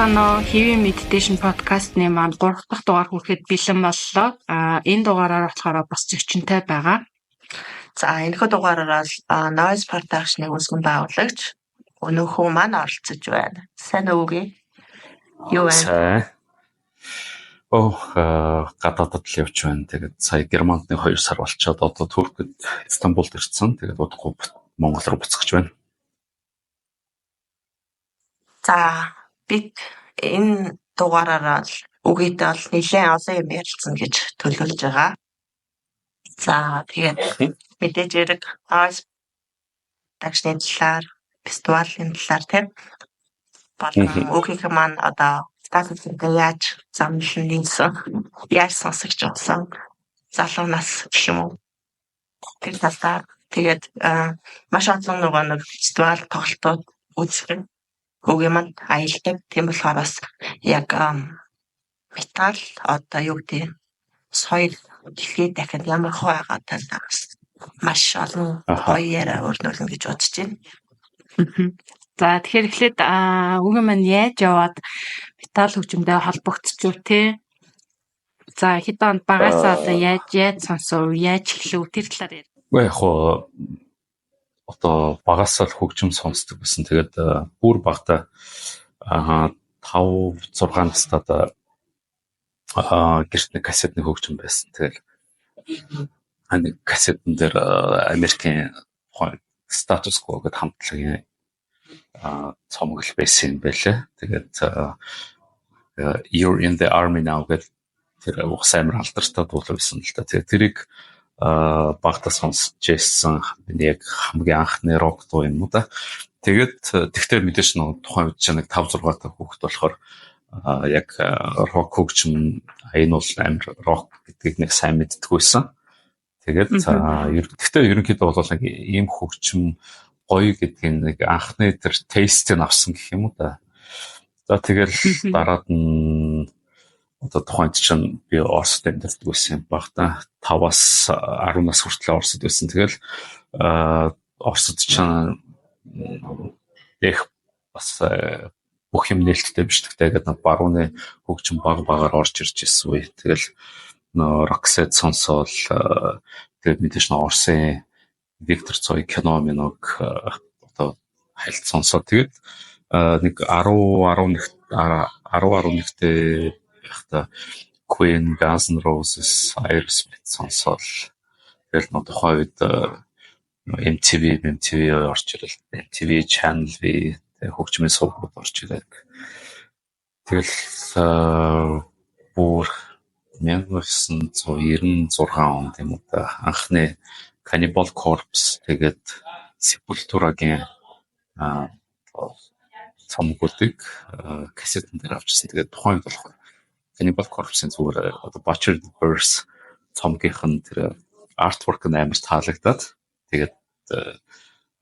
байна уу? Хэвийн Meditation podcast-ны маань 3 дахь дугаар хүрэхэд бэлэн боллоо. Энэ дугаараар болохоор бас зөрчинтэй байгаа. За энэхүү дугаараар noise production-ыг үүсгэн байгуулагч өнөөхөө маань оролцож байна. Сайн уугүй. Юу байна? Гадаадд л явж байна. Тэгээд сая Германд 2 сар болчиход одоо Туркид Стамбулд ирсэн. Тэгээд удахгүй Монгол руу буцаж байна. За бид энэ дугаараар үгүйдээ бол нэлээд олон юм ярилцсан гэж төлөвлөж байгаа. За тэгээд мэдээж хэрэг noise production-ын талаар, фестивалийн талаар тийм болон үгийнх маань одоо статустай яаж замлан нэмсэн, яаж сонсогч болсон, залуу нас гэх юм уу. Тэр талаар тэгээд маш олон нэг фестивал тоглолтууд үзэх үгүй маань аялдаг. Тийм болохоор бас яг метал одоо юу гэдэг соёл дэлхийд дахиад ямар хөө байгаа талаас маш олон гоё яриа өрнүүлнэ гэж бодож байна. За тэгэхээр эхлээд үгүй маань яаж яваад метал хөгжимтэй холбогдчихв те. За хэд онд багасаа одоо яаж сонсов, яаж эхлэв тэр талаар ярь. Яг одоо багасаа л хөгжим сонсдог гэсэн. Тэгээд бүр багтаа 5-6 настайд гэрт нэг кассетны хөгжим байсан. Тэгэл нэг кассетэн дээр Америкийн статус quo гэдэг хамтлагийн цомгол байсан юм байлаа. Тэгээд You're in the Army Now гэдэг тэр уус амар алдартай дуу байсан л да. Тэгээд тэрийг багтаа сонсож байсан. Яг хамгийн анхны рок дуу юм уу да. Тэгээд тэгтээ мэдээж нэг тухайн үед чинь нэг 5-6 та хүүхэд болохоор яг рок хөгжим энэ бол амар рок гэдгийг нэг сайн мэддэггүйсэн. Тэгээд тэгтээ ерөнхийдөө бол нэг ийм хөгжим гоё гэдгийг нэг анхны тэр тестийг авсан гэх юм уу да. За тэгэл дараад нь одоо тухайд чинь би Оросд амьдардаг байсан юм багтаа 5-аас 10 нас хүртэл Оросд байсан. Тэгэл Оросд чинь их бас бүх юм нээлттэй биш гэхдээ нэг барууны хөгжим багаар орж ирж ирсэн үе. Тэгэл Roxette сонсоол тэгээд мэдээж нэг Оросын Виктор Цой кино миног одоо хайлт сонсоо. Тэгээд нэг 10-11-тэй байхдаа Queen, Guns N' Roses, Aerosmith сонсоол. Тэгэл нэг тухайн үед MTV орж ирэл. MTV Channel V хөгжмийн сувгууд орж ирээд. Тэгэл бүр 1996 онд юм уу да анхны Cannibal Corpse тэгээд Sepultura-гийн цомгуудыг кассетэн дээр авчихсан. Тэгээд тухайн үед болохоор Cannibal Corpse-ийн зүгээр одоо Butchered Verse цомгийнх нь тэр artwork нь амар таалагдаад тэгээд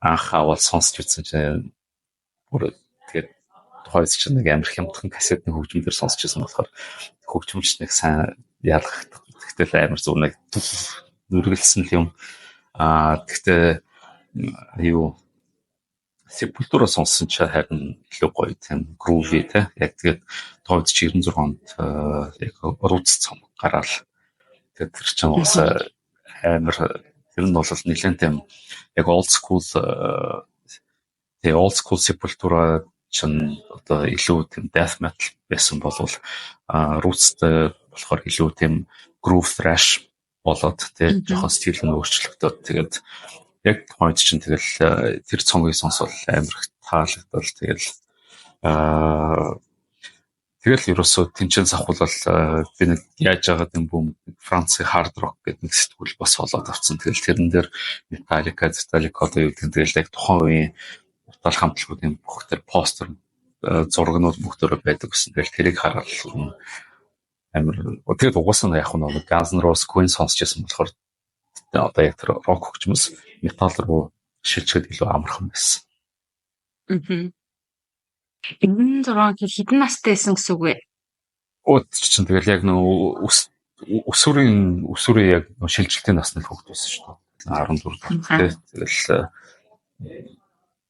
анх аваад сонсч үзсэн чинь бүр тэгээд тухайн үед чинь нэг амар хямдхан кассетны хөгжим дээр сонсч байсан болохоор хөгжимч нэг сайн ялгах. Тэгтэл амар зүг нэг нүргэлсэн юм. Тэгтээ юу Sepultura сонссон ч харин илүү гоё тийм groovy те. Яг тэгээд тооцоо 96 онд яг Roots цом гараал. Тэгээд тэр чинь бас амар тэр нь бол нэлээд тийм яг old school Sepultura чинь одоо илүү тийм death metal байсан болвол Roots-тэй болохоор илүү тийм groove thrash болоод тэгээд жоохон стил нь өөрчлөгдөд. Тэгээд яг тухайд чинь тэгэл тэр цомгийг сонсвол амар таалагдвал тэгэл ерөөсөө тэнцэн сахуулал би нэг яаж яагаад юм бүү Францын hard rock гэдэг нэг сэтгүүл бас олоод авцсан. Тэгэл тэрэн дээр Metallica одоо юу гэдэг тэгэл яг тухайн үеийн утаал хамтлагуудын бүх тэр постэр зургнууд бүх төрөө байдаг гэсэн. Тэгэл тэрийг хараад амар тэгээд угаасаа яг нэг Guns N' Roses Queen сонсч байсан болохоор одоо яг тэр рок хөгжмөс метал руу шилжихэд илүү амархан байсан. Энэ зураг хэдэн настай байсан гэсэн үг вэ? Чинь тэгэл яг өсвөрийн яг шилжилтийн насны хүүхэд байсан шүү дээ. 14 дэх. Тэгэл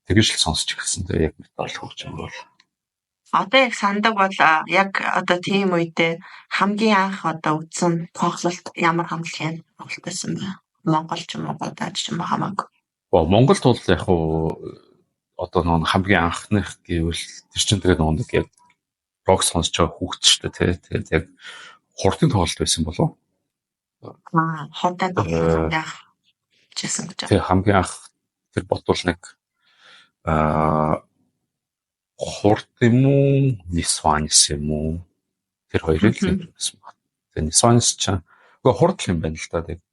тэгж л сонсч эхэлсэн. Тэгээ яг метал хөгжим бол Одоо яг сандаг бол яг одоо тийм үедээ хамгийн анх одоо үзсэн тоглолт ямар хамтлагийн тоглолт байсан бэ? Монгол ч юм уу гадаад ч юм уу хамаагүй. Монголд бол яг одоо нэг хамгийн анхных гэвэл тэр чинь тэгээд нэг яг рок сонсож байгаа хүүхэд шүү дээ тий. Тэгээд яг хурдын тоглолт байсан болов. Хурдан тоглолт яг жисэн гэж. Тэгээ хамгийн анх тэр бодвол нэг хурд юм уу, Нисванис юм уу? Тэр хоёрыг л байсан баг. Тэгээ Нисванис ч хурд юм байна л да. Тэгээд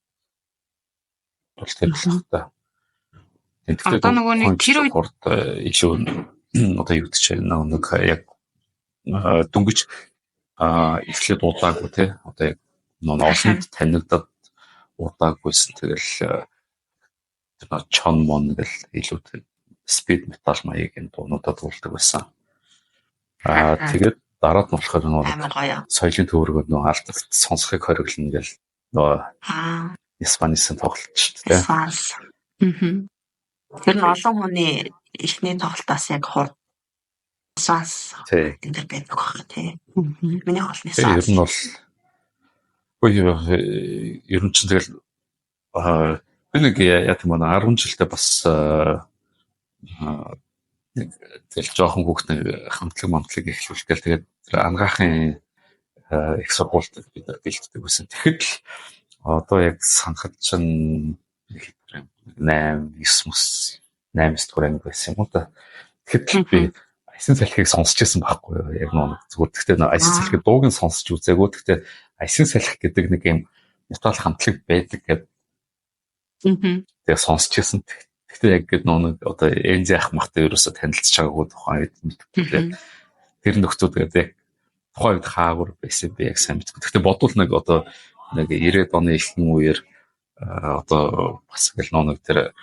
бол тэр л хата. Одоо нөгөө нэг тэр үед хурд илүү одоо юу гэж нэг яг дөнгөж эхлээд удаагүй тий. Одоо яг ноолонд танигдаад удаагүйсэн. Тэгэл тэр чон мон гэл илүү спид метал маягийн дуунуудад дуулдаг байсан. Тэгээд дараад нь болохоор нөгөө соёлын төвөргөд нөгөө алдагт сонсохыг хориглоно гэл нөгөө Испанисын тоглолт шүү дээ. Тэр нь олон хүний ихний тоглолтоос яг хурд саас энэ байдаг хаа тий. Миний холны саас. Ер нь бол ер нь ч тэгэл би нэг яг юм 10 жилдээ бас тэгэл жоохон хүүхдийн хамтлаг эхлүүлгээл тэгээд ангаахын их сургуульд бид нар бэлддэг байсан. Тэгэхэд л одоо яг санахад чинь 8 дугаар анги байсан юм уу та. Тэгэхэд би Аясын салхийг сонсч байсан байхгүй юу? Яг нэг зүгээр гэхдээ Аясын салхийг дууг нь сонсч үзээгүй. Гэхдээ Аясын салхи гэдэг нэг юм метал хамтлаг байдаг гэдэг. Тэгээ сонсч байсан. Гэхдээ яг гэдэг нэг одоо Энзи ах махтай ерөөсө танилцж байгаагүй тухайн үед мэдтгэлээ. Тэр нөхцүүд гэдэг яг тухайн үед хаагур байсан би яг сайн мэдгүй. Гэхдээ бодвол нэг одоо нэг 90-ад оны эхлэн үеэр одоо бас гэл нэг тэр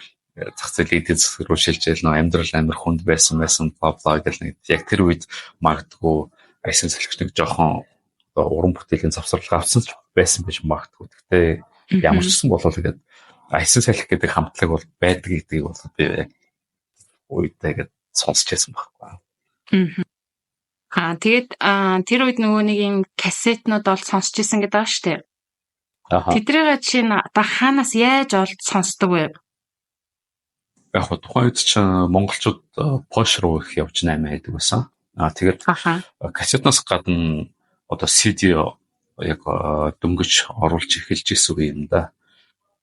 зах зээлийн эдийн засаг руу шилжээл амьдрал амар хүнд байсан бла бла гэл нэг яг тэр үед магадгүй Аясын салхич нэг жоохон уран бүтээлийн завсарлага авсан байсан биш магадгүй. Гэхдээ ямар ч гэсэн болов тэгээд Аясын салхи гэдэг хамтлаг бол байдаг гэдгийг бол би яг үедээ сонсч байсан байхгүй. Тэгээд тэр үед нөгөө нэг юм кассетнууд бол сонсч байсан гэдэг байгаа шүү дээ. Тэдрийг чинь одоо хаанаас яаж олж сонсдог вэ? Яг тухайн үед чинь монголчууд Польш руу их явж 8 байдаг байсан. Тэгээд кассетнаас гадна одоо CD яг дөнгөж оруулж эхэлж исэн үе юм да.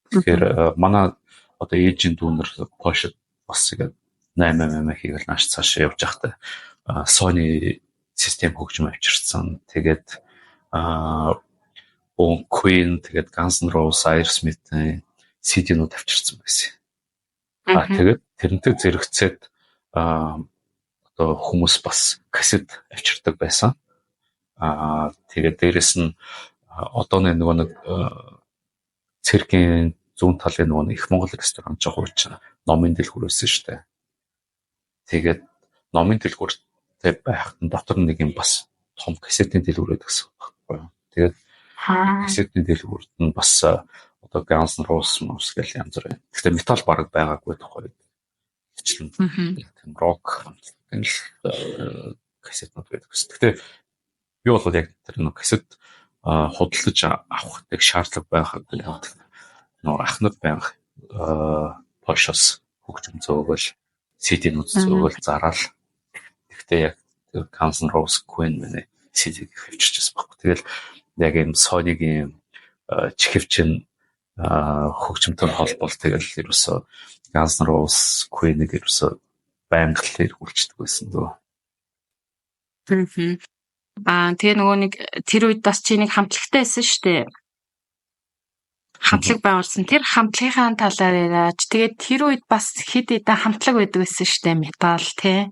Тэгэхээр манай одоо ээжийн дүүнер Польшд бас игээд 8 хийгээл нааш цаашаа явж байхдаа Sony систем хөгжим авчирсан. Тэгээд Queen тэгээд Guns N' Roses, Aerosmith-ийн CD-нууд авчирсан байсан. Тэгээд тэрнтэй зэрэгцээд одоо хүмүүс бас кассет авчирдаг байсан. Тэгээд дээрэс нь одооны нөгөө нэг цэргийн зүүн талын нөгөө их Монгол ресторан жоохон ч номын дэлгүүр байсан шүү дээ. Тэгээд номын дэлгүүртэй байхад дотор нэг юм бас том кассетын дэлгүүр байсан байхгүй юу. Тэгээд кассетын дэлгүүрт нь бас одоо Guns N' Roses гэл янз бүр. Гэхдээ метал бараг байгаагүй тухай. Хичлэн тийм рок кассетнууд байдаг. Гэхдээ би бол яг тэр нэг кассет худалдаж авах нэг шаардлага байхад нөгөө ахнад байнга Польшоос хөгжим зөөгөл CD-нууд зөөгөл зараал. Гэхдээ яг тэр Guns N' Roses Queen мэнэ CD-г хөвччихсэн байхгүй. Тэгэл яг юм Sony-гийн чихвчин хөгжимтэй холбол тэгэл ерөөсө Guns N' Roses Queen-ийг ерөөсө байнга л эргүүлчихдэг байсан дөө. Тэгээ нөгөө нэг тэр үед бас чи нэг хамтлагтай байсан шүү дээ. Хамтлаг байгуулсан. Тэр хамтлагийнхаа талаар яриач. Тэгээд тэр үед бас хэд хэдэн хамтлаг байдаг байсан шүү дээ. Метал тий.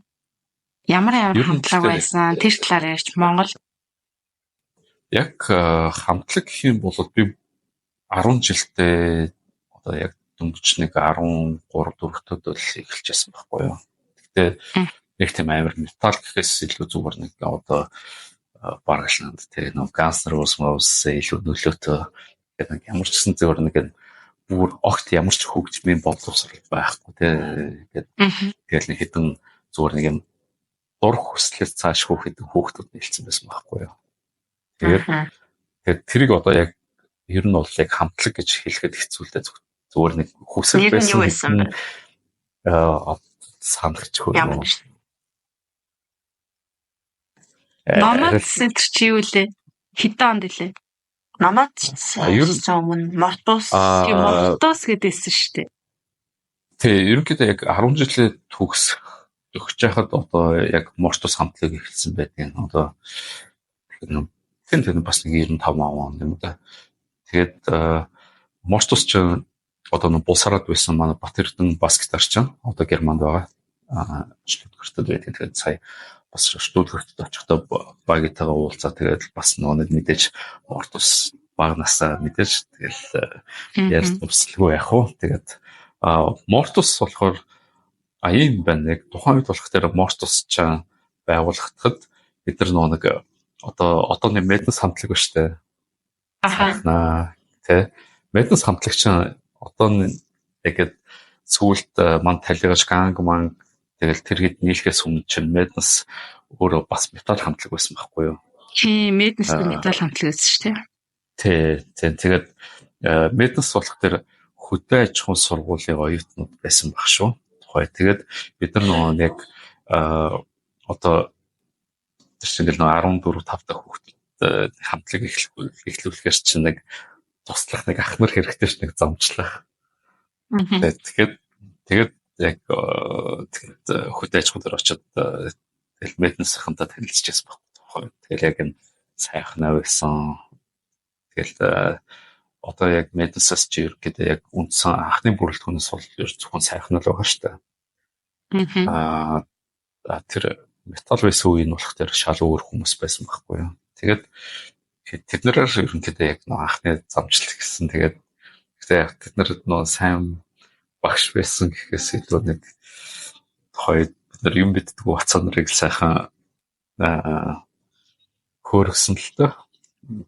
Ямар хамтлаг байсан? Тэр талаар ярьж Монгол. Яг хамтлаг гэх юм бол би 10 жилдээ одоо яг дөнгөж нэг 13 4-төд л эхэлчихсэн байхгүй юу. Гэхдээ яг тийм амар метал гэхээс илүү зүгээр нэг одоо баргалнанд тий нэг Guns N' Roses илүү нөлөөтэй гэдэг ямар ч гэсэн зөвөр нэг бүр огт ямар ч хөгжмийн боловсрол байхгүй тий гэдэг. Тэгэл нэг хэдэн зүгээр нэг юм дур хүслээс цаашгүй хэдэн хүүхдүүд нэлсэн байсан байхгүй юу. Тэгээд тэрийг одоо яг ер нь бол яг хамтлаг гэж хэлэхэд хэцүү л дээ. Зүгээр нэг хүсэл байсан. Санагч хөрөө. Номад центр чи юу лээ? Хэдэн онд лээ? Номад өмнө Мортус гэдээсэн шүү дээ. Тэг ерөнхийдөө яг 10 жилийн төгс өгч яхад одоо яг Мортус хамтлаг эхэлсэн байдгийг одоо тэн бас нэг 95 он юм да. Тэгээд Мортус ч одоо нэг булсараад байсан манай Батэрдэн бас гитарч одоо Германд байгаа. Штутгартад байдаг. Тэгээд сая бас Штутгартад очихдоо багитагаа уулзаа. Тэгээд бас нэг мэдээж Мортус багнасаа мэдээж тэгэл яаж тусалгүй яах вэ? Тэгээд Мортус болохоор ийм байна. Яг тухайн үед болох дээр Мортус ч байгуулагдахад бид нар нэг одоо нэг Мэднес хамтлаг ба штэ. Тэ Мэднес хамтлагч одоо яг сүүлд ман талигаж гангман тэгэл тэр хэд нийлхээс өмнө чинь Мэднес өөрөө бас метал хамтлаг байсан байхгүй юу? Мэднес метал хамтлаг байсан шүү дээ. Тэгээд Мэднес болох тэр хөдөө аж ахуйн сургуулийн оюутнууд байсан баг шүү. Тэгээд бид нар яг одоо тэр чинь 14 5 дахь хүүхдэд хамтлаг эхлүүлэхээр чинь нэг туслах нэг ах нар хэрэгтэй ш нэг замчлах. Тэгээд яг хөдөө аж ахуйн дээр очиод тэгэл Мэднесийнхэнтэй танилцчихсан байхгүй. Тэгэл яг энэ сайхан авсан. Тэгэл одоо яг Мэднесээс чи ерөөдөө яг үндсэн анхны бүрэлдэхүүнээс бол зөвхөн сайхан л байгаа шүү дээ. Тэр метал байсан үеийн болох тэр шал өөр хүмүүс байсан байхгүй юу. Тэгээд тэд нараар ерөнхийдөө яг анхны замжилт гэсэн. Тэгээд тэд нар сайн багш байсан гэхээс илүү нэг хоёр бид нар юм битдэг уцаа нарыг сайхан хөөргсөн л дөө.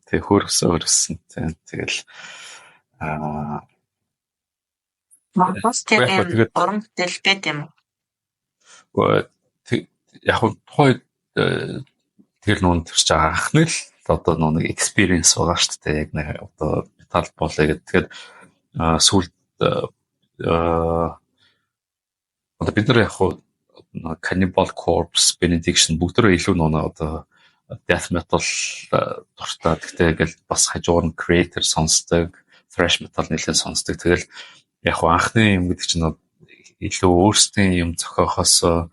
Тэг хөөргсөн. Тэгэл Мортус тэгээд уран бүтээлтэй юм. Яг тухайд тэр нүүн төрч байгаа анхны л одоо нэг experience байгаа шүү дээ. Яг нэг одоо метал болоо гэдэг. Тэгээд сүүлд одоо бид нар яг Cannibal Corpse, Benediction бүгдөө илүү одоо death metal дуртай. Гэхдээ ингээл бас хажуугаар нь Creator сонсдог, thrash metal нэлээд сонсдог. Тэгэл яг анхны юм гэдэг чинь илүү өөрсдийн юм зохиохоос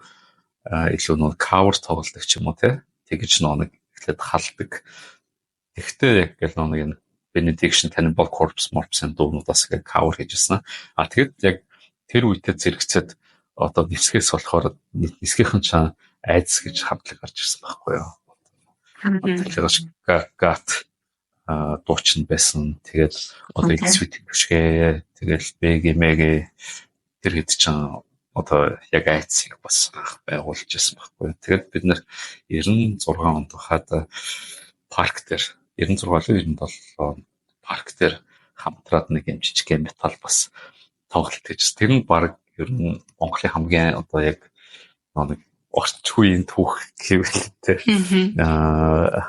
илүү cover тоглолдог ч юм уу тэгэж нэг эхлээд халдаг. Тэгтээ яг гэл нэг Benediction, Cannibal Corpse, Morpse-ын дуунуудаас яг cover хийжсэн. Тэгэд яг тэр үедээ зэрэгцээд одоо нисгээс болохоор нисгийнхэн чаа айдас гэж хамтлаг гарч ирсэн байхгүй юу. Тэгэж гат дуучин байсан. Тэгээд одоо Sweet бишгээ тэгэл BG тэр хэд чаа одоо яг айцыг бас байгуулж ирсэн байхгүй. Тэгээд бид нэр 96 онд хаад парк дээр 96-97 парк дээр хамтраад нэг юм жижиг метал бас тоглолт хийж. Тэр нь баг ер нь Монголын хамгийн одоо яг нэг орч үеийн түүх гэвэл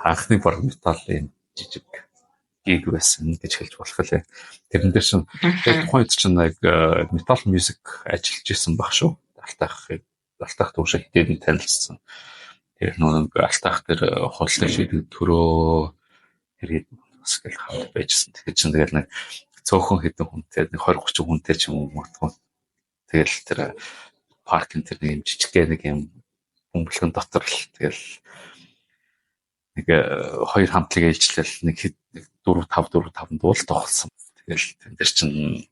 анхны баг металын жижиг гиг байсан гэж хэлж болох лээ. Тэрэн дээр чинь тухайн үед чинь яг метал мьюзик ажиллаж исэн баг шүү. Алтайх төвшө хэдийн танилцсан. Тэр нэг алтайх тэр хултай шийдэг төрөө хэрэг бас гэл хамт байжсэн. Тэгэхээр чинь тэгэл нэг цөөхөн хэдэн хүнтэй нэг 20 30 хүнтэй ч юм уу магадгүй. Тэгэл тэр паркын тэр нэг юм жижигхэн нэг юм бөмбөлгөн дотор л тэгэл нэг хоёр хамтлагийн ээлжлэл нэг 4-5 дуул тоглосон. Тэгэл тэн дээр чинь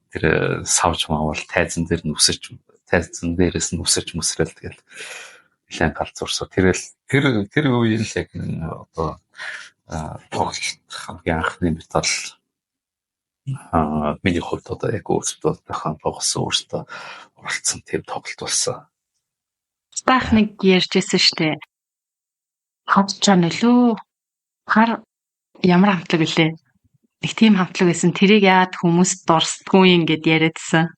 тэр савж маавал тайзан дээр нь үсэрч тайзан дээрээс нь үсэрч мүсрэл тэгэл нэлээд галзуурсаа. Тэр үеийн л яг одоо тоглолт хамгийн анхны метал миний хувьд одоо яг өөрсдөө тахан тоглосон өөрсдөө оролцсон тийм тоглолт болсон. Баах нэг ярьжсэн штэ. Хавч нөлөө хар ямар хамтлаг гэлээ. Нэг тийм хамтлаг байсан. Тэрийг яад хүмүүс дурсдгүй юм гэд яриадсан.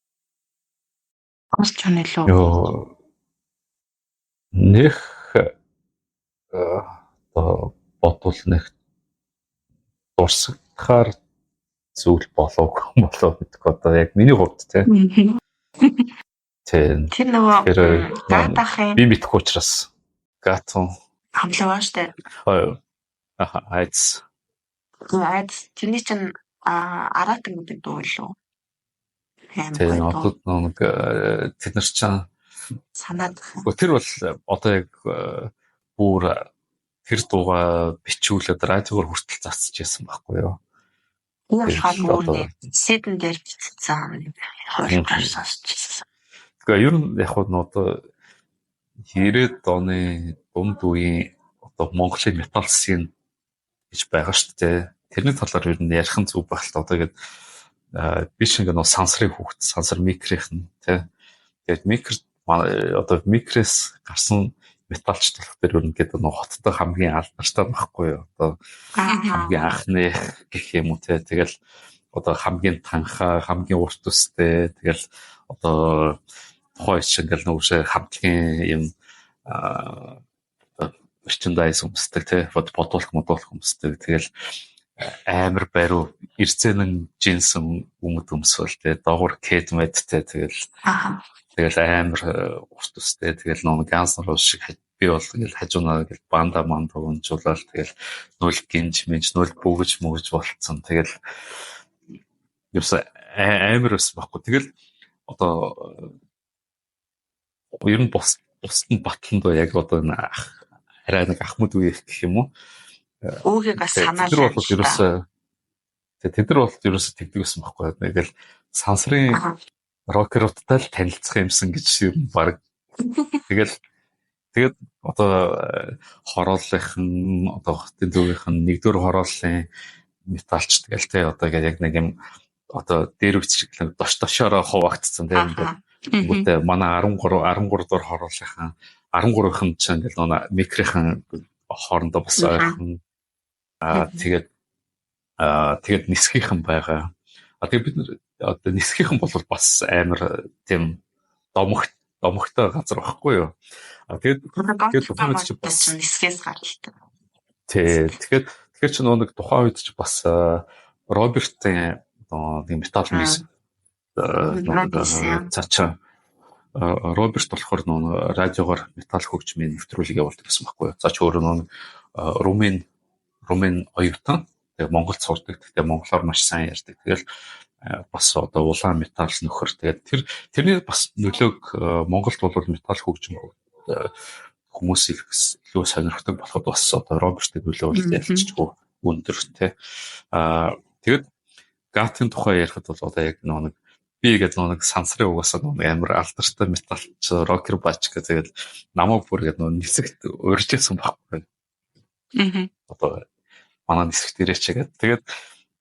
Хавч нөлөө. нэх одоо бодвол нэг дурсагдахаар зүйл болов гэдэггүй одоо яг миний хувьд тийм. Тийм. Тэр нөгөө Тэр гаатахын би мэдхгүй учраас гатон хамлаа штэ. айц Айц тэрний чинь аратан гэдэг дуу лөө. тийм одоо нэг тэд нар чинь санаад тэр бол одоо яг бүр тэр дууга бичүүлээд радиогоор хүртэл зарцж байсан байхгүй юу? болохоор Сидэн дээр бичсэн хойшлоор сонсчихсан. Тэгэхээр ер нь яг нь одоо 90-ад оны дунд үеийн одоо Монголын метал сцен гэж байгаа шүү дээ. Тэрний талаар ер нь ярих нь зүг байх л та. Одоо ингээд би шиг нэг сансрын хүүхд, сансар микрийн тий. Тэгээд микр одоо микрээс гарсан металч болох дээр ер нь гэдэг нэг хоттой хамгийн алдартай байхгүй юу? Одоо хамгийн анхны гэх юм уу тий. Тэгэл одоо хамгийн танхаа, хамгийн урт үстэй тэгэл одоо тухайн шиг ингээл нүгшээ хамтлагийн юм merchandise өмсдөг тий бодуулах өмсдөг тэгэл амар бариу эрзэнэн джинс өмд өмсвөл тий доогуур кедмэд тий тэгэл амар урт үстэй тэгэл нэг ганц нар шиг би бол ингээл хажуунаа ингээл банда унжуулаад тэгэл нүл гинж мэнж нүл бүгж болцсон тэгэл ерөөс амар ус баггүй тэгэл одоо ер нь бусд нь батланд яг одоо арай нэг ахмад үе гэх юм уу Үүгийг бас санаалаа. Тэд нар бол ерөөсөө тэгдэг байсан байхгүй. Нэгэл сансрын рокеруудтай л танилцах юмсан гэж ер нь баг. Тэгээд одоо хорооллынхан одоо хотын төвийнхэн нэгдүгээр хорооллын металч тэгэл те одоо яг нэг юм одоо дээр үчиг дошоороо хуваагдсан те ингээд манай 13 дугаар хорооллынхан 13-ын ч ингээл нөө микрийн хоорондоо бас ойрхон тэгээд нисгийнхэн байгаа. Тэгээд бид одоо нисгийнхэн бол бас амар тийм домогтой газар байхгүй юу? Тэгээд тухайн үед ч бас нисгээс гаралтай. Тэгэхээр ч нэг тухайн үед ч бас Робертын нэг метал мис цаачаа Роберт болохоор нөө радиогоор метал хөгжмийн нэвтрүүлэг явуулдаг гэсэн байхгүй юу? За ч өөрөө нөө Румын оюутан тэгээ Монголд сурдаг. Тэгээ монголоор маш сайн ярьдаг. Тэгэл бас одоо улаан метал нөхөр. Тэгээд тэрний бас нөлөөг Монголд бол метал хөгжим хүмүүс илүү сонирхдаг болоход бас одоо Робертыг нөлөөлөлт ялцчихгүй өндөр тий. Тэгээд гатын тухай ярихад бол одоо яг нэг би гэдэг нэг сансрын угаасаа нэг амар алдартай металч рокер бач гэдэг намайг бүр гэдэг нэг нисэгт урьжсэн байхгүй. Одоо манай нисгт ирээч гэдэг. Тэгээд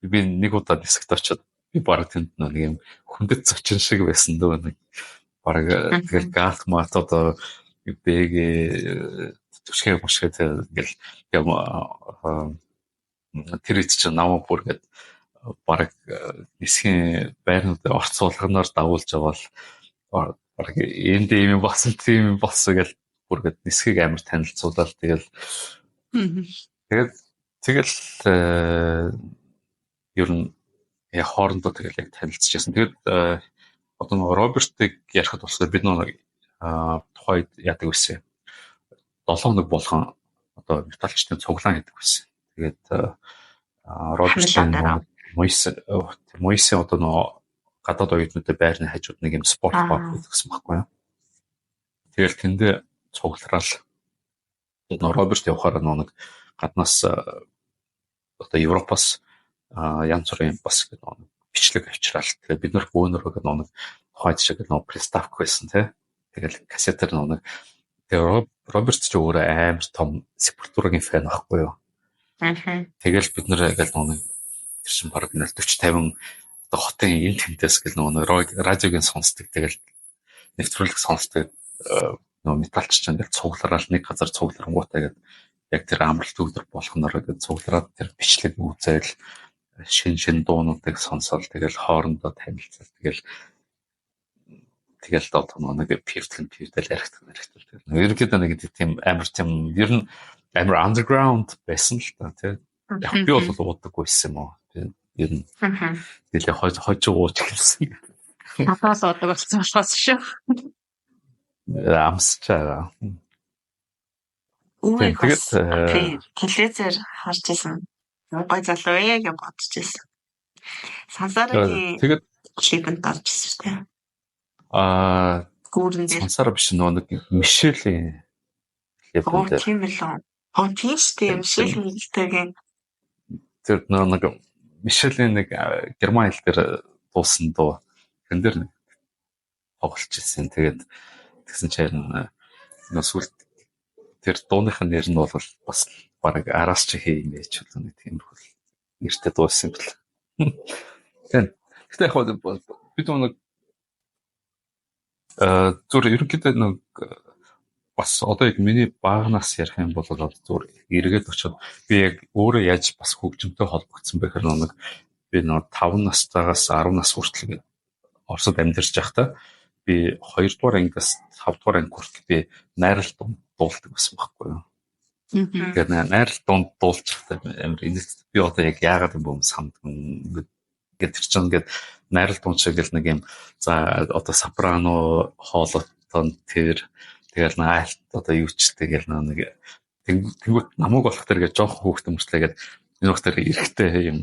би нэг удаа нисгт очиод би баг тэнд нэг юм хүндэт зочин шиг байсан дөө нэг баг тэгэл галт мат одоо бэг төшгөө мушгээ тэгэл юм тэр их ч намайг бүр гэдэг баг нисхийн байрнуудыг орц суулганаар дагуулж аваад баг энд юм болсон тийм болсон гэж бүр гэдэг нисхийг амар танилцуулаад тэгэл ер нь хоорондоо тэгэл яг танилцчихсан. Тэгээд одоо нэг Робертыг ярихад болохоор бид нэг тухайд яадаг байсан. 7 хоног болгон одоо металчны цуглаан хийдэг байсан. Тэгээд Робертын Моисе одоо нөө гадаад оюутнуудын байрны хажууд нэг юм спорт баг гэсэн байхгүй юу. Тэгэл тэндээ цуглараад нөө Роберт явахаар нэг гаднаас одоо Европоос янз бүрийн бас нэг бичлэг авчраал. Тэгээд бид нар бөөнөрөө нэг тухайд шиг нэг приставк байсан тий. Тэгэл кассетер нэг Роберт ч өөрөө амар том Sepultura-гийн фэн байхгүй юу. Тэгэл бид нар яг нэг тэр чинь баг 40-50 одоо хотын энэ тэмдээс гэл нэг радиогийн сонсдог. Тэгэл нэвтрүүлэг сонсдог металч ч ингээл цуглараад нэг газар цугларангуудаа гэдэг яг тэр амралт өдөр болгоноор гэдэг цуглараад тэр бичлэг үзэл шин дуунуудыг сонсоод тэгэл хоорондоо танилцал тэгэл тэгэл одоо нэг пивтэл яригдсан. Ерөнхийдөө нэг тийм амар ер нь амар underground байсан л та тий. Яг би бол уудаггүйсэн юм уу. Ер нь тэгэл хожиг ууч хэлсэн. Хатаас удаг болсон болохоос шүү. Амсчаа. Тэгээд телевизээр харж байсан. Гой залуу яг бодож байсан. Сансарагийн тэгээд клипэнд орж ирсэн тийм. Гүүрэн дээр сансараа биш нэг Мишелийн клипэнд. Тийм л үү. Тийм шүү дээ. Мишелийн хэлтэйгийн тэр нэг Мишелийн нэг герман хэл дээр дуусан дуу. Тэн дээр нэг тоглож ирсэн. Тэгээд тэгсэн чинь сүлд тэр дууных нь нэр нь бол бас баг араас чи хий нээч бол нэг тиймэрхүү нэртэй дуусан юм бэл. Тэгтээ яг бид нэг зүр ерөнхийдөө нэг бас одоо яг миний багнаас ярих юм бол зүр эргээд очиод би яг өөрөө яаж бас хөгжимтэй холбогдсон бэ гэхээр нэг би 5 настайгаас 10 нас хүртэл Оросд амьдарч байхдаа би 2 дугаар ангиас 5 дугаар анги хүртэл би найрал дуулдаг байсан байхгүй юу. Тэгээд найрал дуулж байхдаа амар инээдтэй би одоо яг яагаад юм бэ сандгүй гэдэг чинь ингээд найрал дуунчаа гэл нэг юм за одоо сопрано хоолойтой тэр тэгэл наалт одоо юу ч тэгэл нэг тэнгуут намайг болох тэргээ жоох хөөхт өмслээгээд энэ ухтар эрэхтэй юм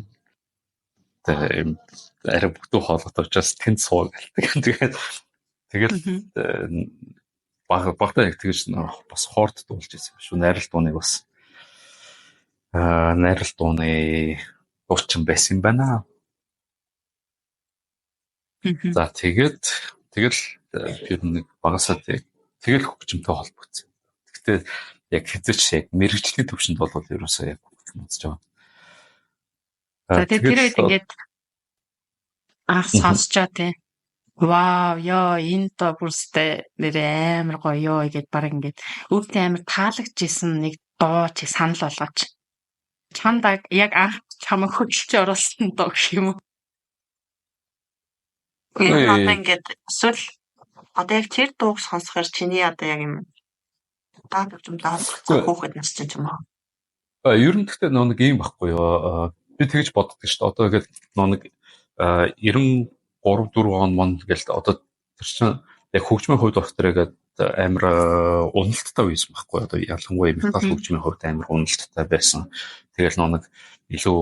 арай бүтэн хоолойтой учраас тэнд суу гэлдэг. Тэгэл багтаа яг тэгж бас хоорт дуулж ирсэн юм шүү. Найрал дууныг бас найрал дууны дуучин байсан юм байна. За тэгэл би нэг багасаа тэгэл хөгжимтэй холбогдсон. Гэхдээ яг хэзээч яг мэрэгжлийн төвшөнд бол ерөөсөө яг үзэж байгаа. За тэр үед ингээд сонсчоо тий. Вау, ёо энэ то бүрстэй нэр амар гоё ёо гэд баг ингээд өвдөө амар таалагдчихсэн нэг дуу чи санал болгооч. Чамдаг яг анх чамайг хөдөлж оруулсан дуу гэх юм уу? Ингээд эсвэл одоо яг тэр дууг сонсохоор чиний одоо яг юм таалагдсан хөөхд нас ч юм уу? Ер нь гэхдээ нэг юм баггүй юу. Би тэгж боддог шүү дээ. Одоо ингээд нэг 93 4 он мон гээл одоо тэр чинь яг хөгжмийн хувьд орохтой амар уналттай байсан байхгүй одоо ялангуяа метал хөгжмийн хувьд амар уналттай байсан. Тэгэл нэг илүү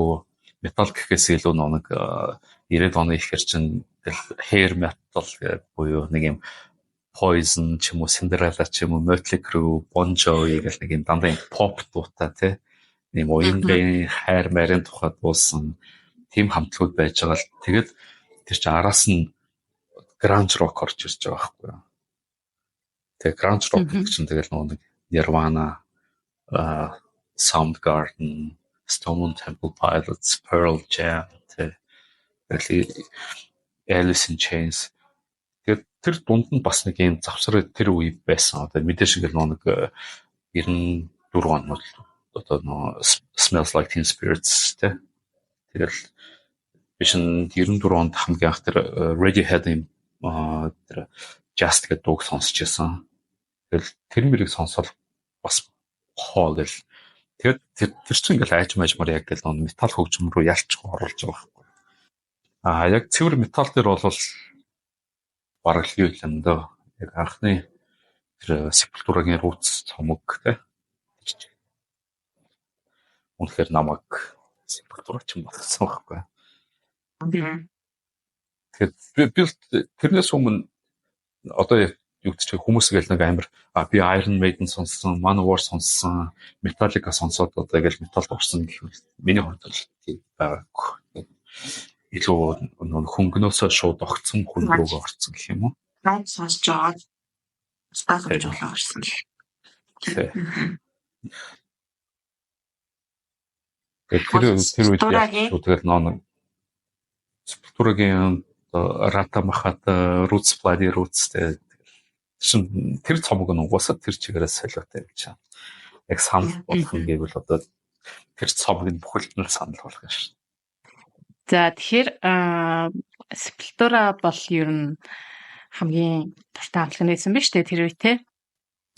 метал гэхээс илүү нэг 90-ад оны ихэр чинь hair metal буюу нэг юм Poison ч юм уу Cinderella ч юм уу Mötley Crüe, Bon Jovi гэх нэг юм дандаа pop дуутай тий. Нэг уянгийн хайр марын тухай дуусан тийм хамтлагууд байж байгаа л тэгээд тэр чинь араас нь grunge rock орж ирж байгаа байхгүй юу. Тэгээ grunge rock гэдэг чинь тэгэл нэг Nirvana, Soundgarden, Stone Temple Pilots, Pearl Jam, Alice in Chains. Тэгээд тэр дунд нь бас нэг юм завсар тэр үе байсан. Одоо мэдээж ингээл нэг 94 он одоо Smells Like Teen Spirits тэгэл биш 94 онд хамгийн анх тэр Radiohead-ийн тэр Just гэдэг дууг сонсч байсан. Тэгэл тэр мөрийг сонсоод бас хоо гэл. Тэгээд тэр чинь ингээл айж мажмар яг гэл метал хөгжим рүү ялч оруулж байгаа байхгүй. Яг цэвэр метал дээр бол бараг л юу юм дөө. Яг анхны тэр Sepultura-гийн Roots цомог те. Үнэхээр намайг Sepultura ч юм болгосон байхгүй. Тэгэхээр би тэрнээс өмнө одоо юу гэж хүмүүс гээл нэг амир би Iron Maiden сонссон, Manowar сонссон, Metallica сонсоод одоо гээл металд орсон гэх юм. Миний хувьд бол тийм байгаагүй. Илүү хөнгнөөсөө шууд огцсон хүн рүү орсон гэх юм уу? Наад сонсож байгаа. Стафж болоо орсон. Тэр үед тэгэл нөө Sepultura-гийн Rata Machata, Roots Bloody Roots тэр цомог нь угаасаа тэр чигээрээ солиотой юм чам. Яг санал болох юм гэвэл одоо тэр цомог нь бүхэлд нь санал болох юм шиг. За тэгэхээр Sepultura бол ер нь хамгийн дуртай хамтлаг байсан биз дээ тэр үе те.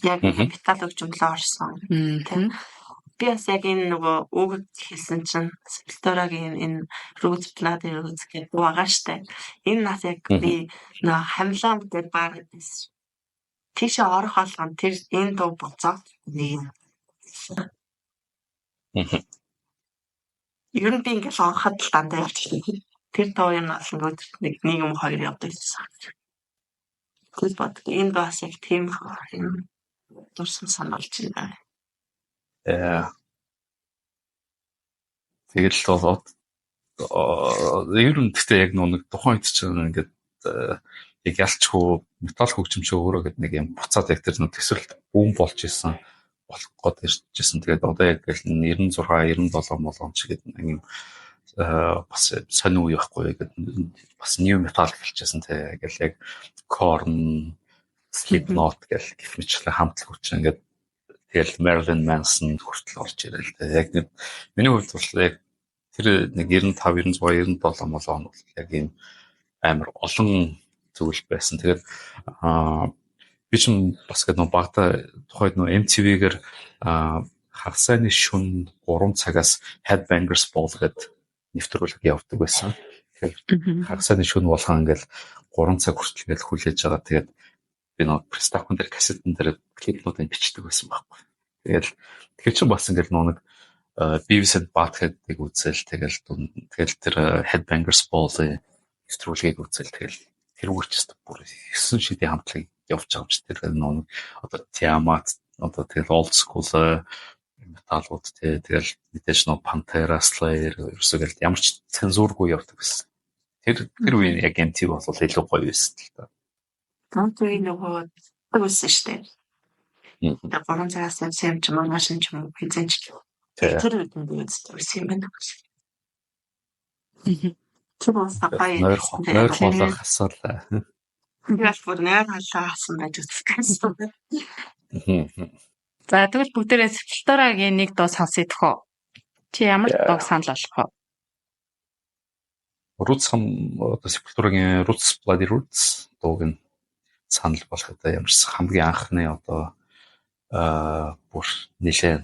Яг метал хөгжмөлөө орсон. Мм. Би бас яг энэ нөгөө үг хэлсэн чинь Sepultura-гийн энэ Roots Bloody Roots гэдэг байгаа штэ. Энэ нас яг би нөө хамлаа гэдэг баг гэсэн. Тийшээ орох болгон тэр энэ дуу буцаад нэг. Ер нь би ингээл ороход л дандаа явчихсан. Тэр дуу юм бас нэг юм хоёр явдаг гэсэн. Тэгвэл бод энэ бас яг тийм юм дурсан сануулж байна. Тэгэл бол ер нь гэхдээ яг нэг тухайн үед чинь ингээд яг ялчгүй метал хөгжимчөө өөрөө гэдэг нэг юм буцаад яг тэр нэг төсөлд бүүн болж исэн болох гээд иржсэн. Тэгээд одоо яг л 96 97 молон ч гэдэг нэг юм бас сонир үе байхгүй гэдэг бас new metal хэлчихсэн те яг Korn, Slipknot гэх мэтлээ хамтлаг хүчин ингээд тэгэл Marilyn Manson хүртэл орж ирэл. Яг нэг миний хувьд бол яг тэр нэг 95, 96, 97 молон бол яг ийм амар олон зүйл байсан. Тэгээд би ч бас гэдэг нэг багта тухайд нэг MTV-гээр хагасны шөнө 3 цагаас Headbangers Ball гэдэг нэвтрүүлэг явуулдаг байсан. Тэгэхээр хагасны шөнө болгон ингээл 3 цаг хүртэл ингээл хүлээж байгаа. Тэгээд би нэг Prestacon дээр кассетэн дээр клипнуудыг бичдэг байсан байхгүй. Тэгэхээр чинь бас ингээл нэг Beavis and Butthead-ийг үзэл тэгэл тэр Headbangers Ball-ийн нэвтрүүлгийг үзэл тэгэл тэр үрчст бүр 9 шидийн хамтлагийг явж байгаа юм чи тэр нэг одоо Tiamat одоо тэгэл old school металууд тэгэл мэдээж нэг Pantera, Slayer ерөөсөө ямар ч цензургүй явдаг гэсэн. Тэр үеийн яг MTV бол илүү гоё байсан л та. Тонтой нөгөө үсэн штэ. Тэр гурван цагаас юм ч маш ч юм хизэнч. Тэр үед нь үсэн юм байна. Чубас сапай. Нойр хоолой хасаалаа. Яг бүр нойр хоолой хасан байж үзсэн. За тэгвэл бүгдээрээ Sepultura-гийн нэг дуу сонсъё төхөө. Чи ямар дуу санал болгох вэ? Roots одоо Sepultura-гийн Roots Bloody Roots дууг нь санал болгоход ямарс хамгийн анхны одоо бүр нэлээд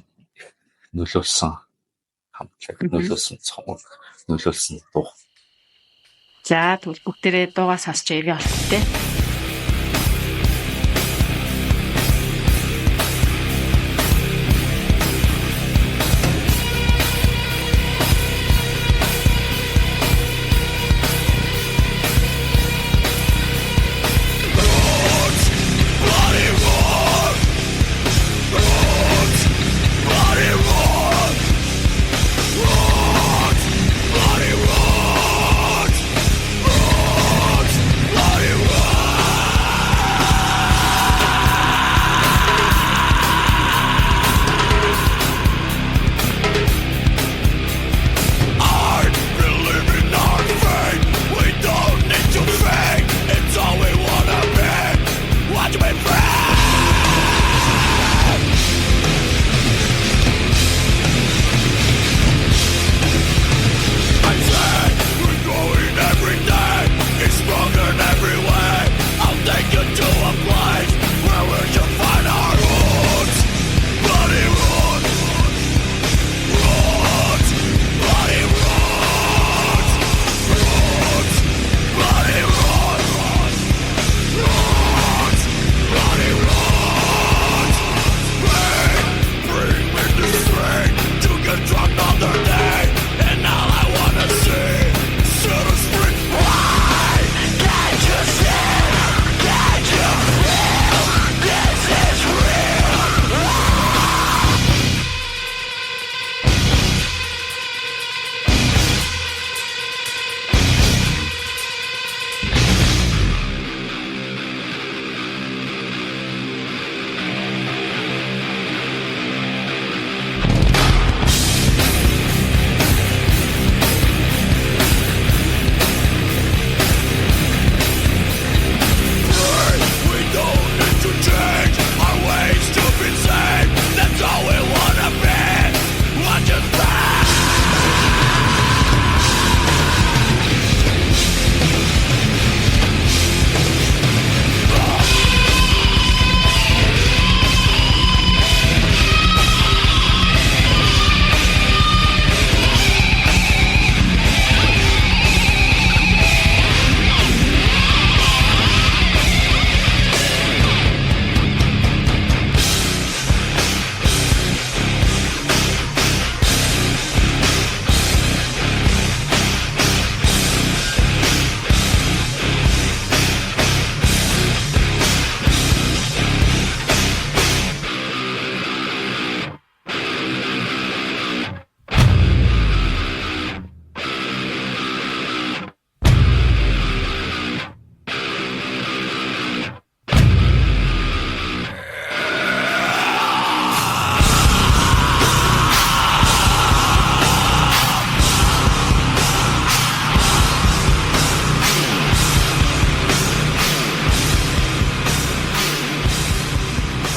нөлөөлсөн хамтлаг нөлөөлсөн дуу. За тэгвэл бүгдээрээ дуугаа сонсч иргэн болтой те. Bloody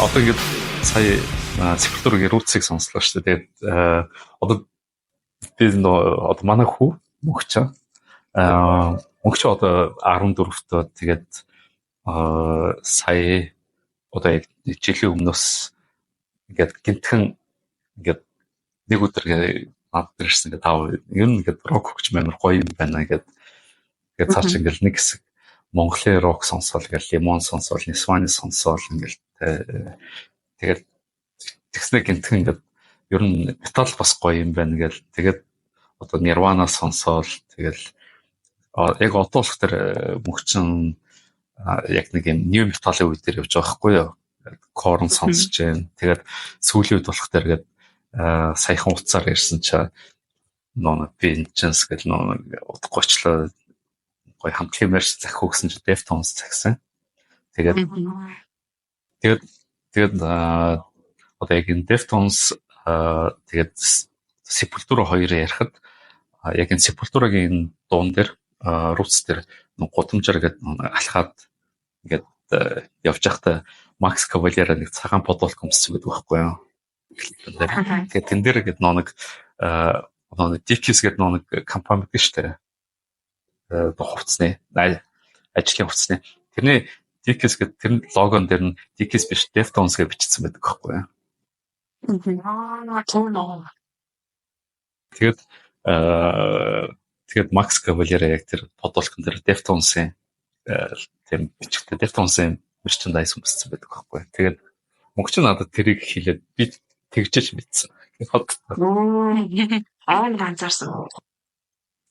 одоо ингээд сая Sepultura-гийн Roots-ыг сонслоо шүү дээ. Тэгээд одоо би одоо манай хүү мөнхч мөнхч одоо 14-т тэгээд сая одоо яг жилийн өмнөөс ингээд гинтхэн ингээд нэг өдөр над ирсэн ингээд тав ер нь ингээд рок хөгч мээр гоё юм байна ингээд цааш ингээд нэг хэсэг Монголын рок сонсоол ингээд Лимон сонсоол, Нисваны сонсоол ингээд тэгээд тэгснэ гинтхэн ингээд ер нь метал бас гоё юм байна гэл тэгээд одоо Nirvana сонсоол тэгэл яг одоо л тэр мөнхчин яг нэг юм new metal-ийн үе дээр явж байгаа байхгүй юу? Korn сонсож जैन. Тэгээд сүүлийн үед болох тэргээд саяхан утсаар ирсэн чаа нөө Vengeance гэл нөө утгаачлаа гоё хамтлагийн мэрч захих өгсөн чи Deftones захисан. Тэгээд одоо яг энэ Deftones тэгээд Sepultura 2 ярихад яг энэ Sepultura-гийн дуун дээр Roots дээр гудамжаар гээд алхаад ингээд явж байхдаа Max Cavalera нэг цагаан подолк өмссөн гэдэг байхгүй юу. Тэгээд тэн дээр гээд нэг Dickies гэдэг нэг компани гэдэг шүү дээ. Хувцсны ажлын хувцсны. Тэрний Dickies гэдэг тэр логон дээр нь Dickies биш Deftones гэж бичсэн байдаг байхгүй юу. Тэгээд Max Cavalera яг тэр подолкон дээр Deftones-ийн тийм бичгтэй Deftones-ийн merchandise өмссөн байдаг байхгүй. Тэгээд мөнгөч надад тэрийг хэлээд би тэгжэж мэдсэн. Ганцаарсан.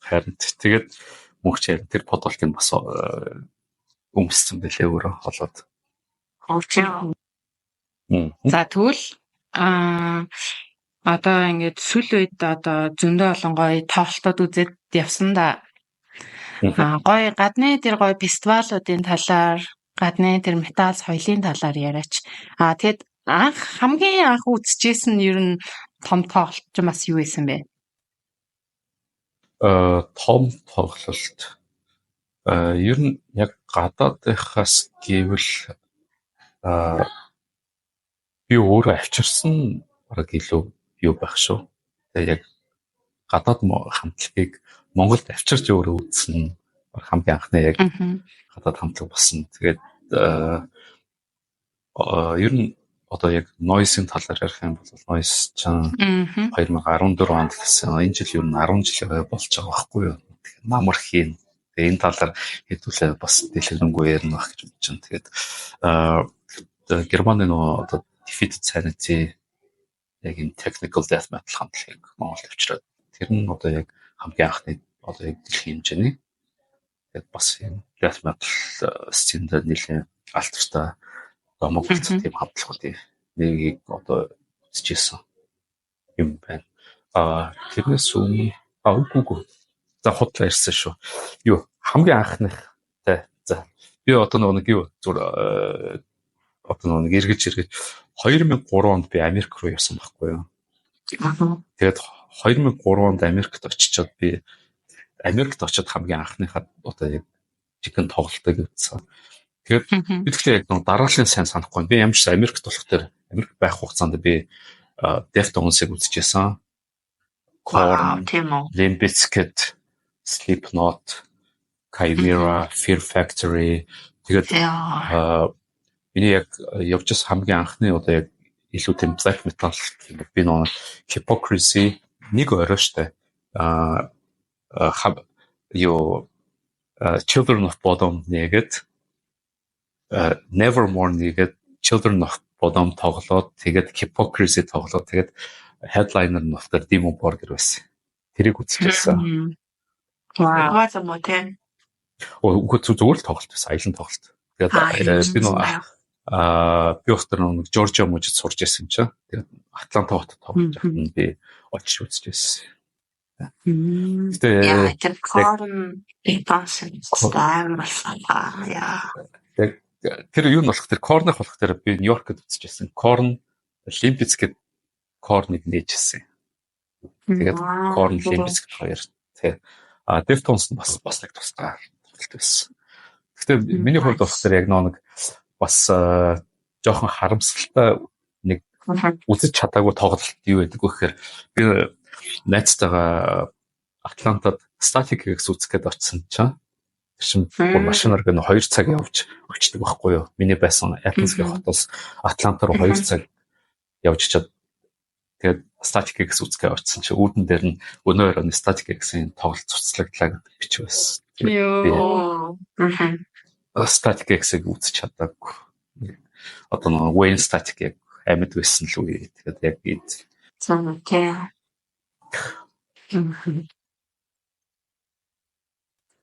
Харин тэгээд мөнгөч тэр подолкын бас өмссөн байлээ өөрөө холоод. За тэгвэл одоо ингээд сүүл үед одоо зөндөө олон гоё тоглолтууд үзээд явсан да. Гоё гадны тэр гоё фестивалуудын талаар, гадны тэр метал соёлын талаар яриач. Тэгэд хамгийн анх үзчихсэн ер нь том тоглолт ч бас юу байсан бэ? Том тоглолт. Ер нь яг гадаадынхаас гэвэл би өөрөө авчирсан баг илүү юу байх шүү. Тэгээ яг гадаад хамтлагийг Монголд авчирч өөрөө үзсэн хамгийн анхны яг гадаад хамтлаг болсон. Тэгээд ер нь одоо яг noise-ийн талаар ярих юм бол noise чан 2014 онд гэсэн энэ жил ер нь 10 жил болж байгаа байхгүй юу. Намар хийн. Тэгээ энэ талаар хэдүүлээ бас дэлгэрэнгүй ярина байх гэж бодож байна. Тэгээд Германы одоо Defeated Sanity яг энэ technical death metal хамтлагийг Монголд авчираад тэр нь одоо яг хамгийн анхны одоо яг дэлхийн хэмжээний тэгээд бас юм death metal сценд нэлээд алдартай Монголд тийм хамтлагуудын нэгийг одоо үзчихсэн юм байна. Тэрнээс өмнө үгүй. За худлаа ирсэн шүү. Юу хамгийн анхныхтай. За би одоо нэг юу зүгээр одоо нэг эргэж 2003 онд би Америк руу явсан байхгүй юу. Тэгээд 2003 онд Америкт очичоод би Америкт очиод хамгийн анхныхаа одоо яг жигэн тоглолтыг үзсэн. Тэгээд би тэгэхээр яг дарааллын сайн санахгүй. Би ямар ч Америкт болох тэр Америк байх хугацаанд би Deftones-ыг үзчихсэн. Korn, Limp Bizkit, Slipknot, Chimera, Fear Factory. Тэгээд миний яг явж хамгийн анхны одоо яг илүү тийм black metal би нэг Hypocrisy нэг орой штэ Children of Bodom нэгэд Nevermore нэгэд Children of Bodom тоглоод тэгээд Hypocrisy тоглоод тэгээд headliner нь болохоор Dimmu Borgir байсан. Тэрийг үзчихсэн. Вау замотэй. Үгүй зүгээр л тоглолт байсан, аялын тоглолт. Тэгээд би би өөртөө нэг Жоржиа мужид сурж байсан чинь тэгээд Атланта хотод тоглож байхад би очиж үзчихсэн. Тэгээ тэр Korn Deftones стайл яа. Тэр юу нь болох тэр Korn-ыг болох тэр би Нью-Йоркд үзчихсэн. Korn Limp Bizkit Korn-ыг нээжсэн. Тэгээд Korn Limp Bizkit хоёр тий. Deftones нь бас нэг тусгай тоглолт байсан. Гэхдээ миний хувьд болохоор яг нэг бас жоохон харамсалтай нэг үзэж чадаагүй тоглолт юу байдаг вэ гэхээр би найзтайгаа Атлантад Static X үзэх гээд очсон чинь тэр чинь бүр машинаар гэнэ 2 цаг явж очдөг байхгүй юу? Миний байсан Athens-ийн хотоос Атланта руу 2 цаг явж чад. Тэгээд Static X үзгээ очсон чи үүдэн дээр нь өнөө өрөөний Static X-ийн тоглолт цуцлагдлаа гэдэг бич байсан. Йоо. Static X-ийг үзэж чадаагүй. Одоо нэг Wayne Static амьд байсан л үе. Тэгээд яг ийм.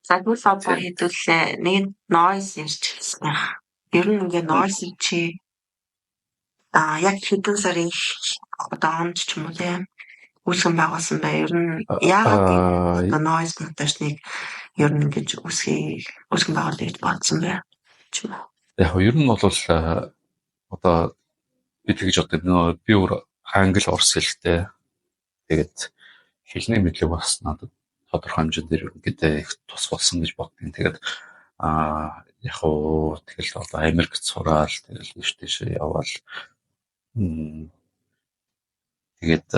Загвал одоо хэдүүлээ нэг noise ирчихсэн. Ер нь ингээ noise чи яг хэдэн сарын одоо онд ч юм уу тийм үүсгэн байгуулсан бай. Ер нь яагаад noise montage-ыг ер нь ингэж үүсгэн байгуулъя гэж бодсон бэ? Яг ер нь бол одоо би тэгж одоо би өөр англи орос хэлтэй. Тэгээд хэлний мэдлэг бас надад тодорхой хэмжээгээр ерөнхийдөө их тус болсон гэж боддгийн. Тэгээд яг уу тэгэл одоо Америкт сураал тэгэл нэш тийш яваал. Тэгээд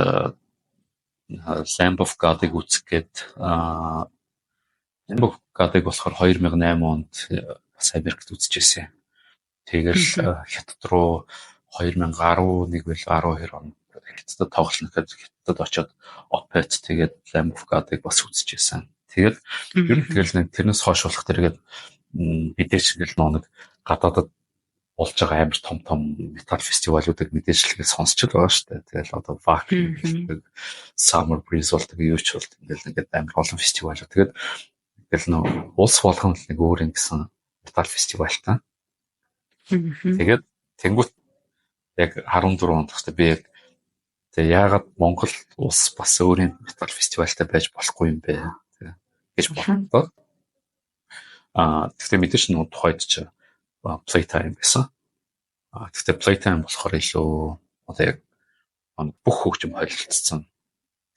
Lamb of God-ыг үзэх гээд Lamb of God-ыг болохоор 2008 онд бас Америкт үзчихсэн. Тэгэл хятад руу 2011 бил 12 онд хятадд тоглоно гэхэд хятадд очиод Opet тэгээд Lamb of God-ыг бас үзчихсэн. Тэгээд ер нь тэгэл нэг тэрнээс хойш болох тэргээд мэдээж ингээл нэг гадаадад болж байгаа амар том метал фестивалуудыг мэдээж л сонсч байгаа шүү дээ. Тэгэл одоо Vacuum гэдэг Summer Breeze болдог юу ч бол ингээл ингээд амар олон фестивалууд. Тэгээд ингээл нөө улс болгоно нэг өөр ингэсэн метал фестивал та. Тэгээд тэнгуут яг 14 онд хэвчээ би яг тэгээ яагаад Монгол улс бас өөрийн метал фестивалтай байж болохгүй юм бэ гэж бодлоо. Тэгтээ мэдээж нь тухайд ч Playtime байсан. Тэгтээ Playtime болохоор илүү одоо яг бүх хөгжим холилдсон.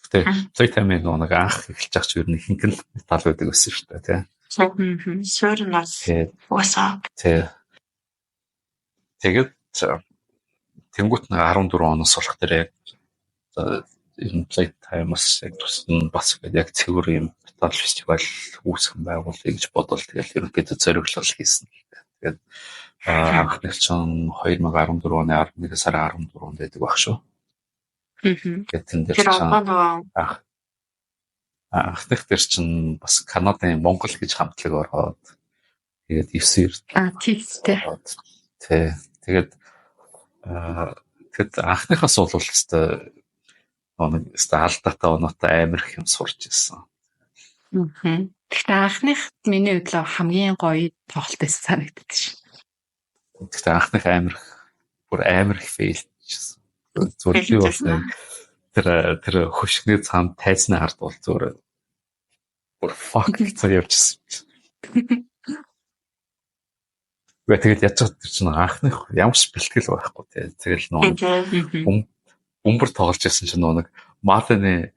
Тэгтээ Playtime-ийн нэг анх эхэлж байгаа ч ер нь ихэнх нь метал байдаг байсан шүү дээ тий. Сөрнос уусаа. Тэгээд тэнгуут нэг 14 оноос болох тэр яг энэ Playtime-аас яг бас яг цэвэр юм метал фестивал үүсгэн байгуулъя гэж бодвол тэгэл ерөнхийдөө зориглол хийсэн. Тэгээд анхны чинь 2014 оны 11 сарын 14-нд байдаг баг шүү. Тэгээд тэн дээр чинь анхных дээр чинь бас Канадын Монгол гэж хамтлаг ороод тэгээд 9-ээр тий. Тэгээд анхныхаас бол өстой алдаатай оноотой амар их юм сурч ирсэн. Гэхдээ анхныхд миний хувьд хамгийн гоё тоглолт байсан санагддаг шин. Гэхдээ анхных амар их фейлчихсэн. Зүрхий бас тэр хөшгний цаанд тайзны ард бол зүгээр бүр fuck гэж явчихсан. Тэгээд яаж ч тэр чинь анхных ямар ч бэлтгэл байхгүй тий. Тэгэл нөө бөмбөр тоглож байсан чинь нэг Мартины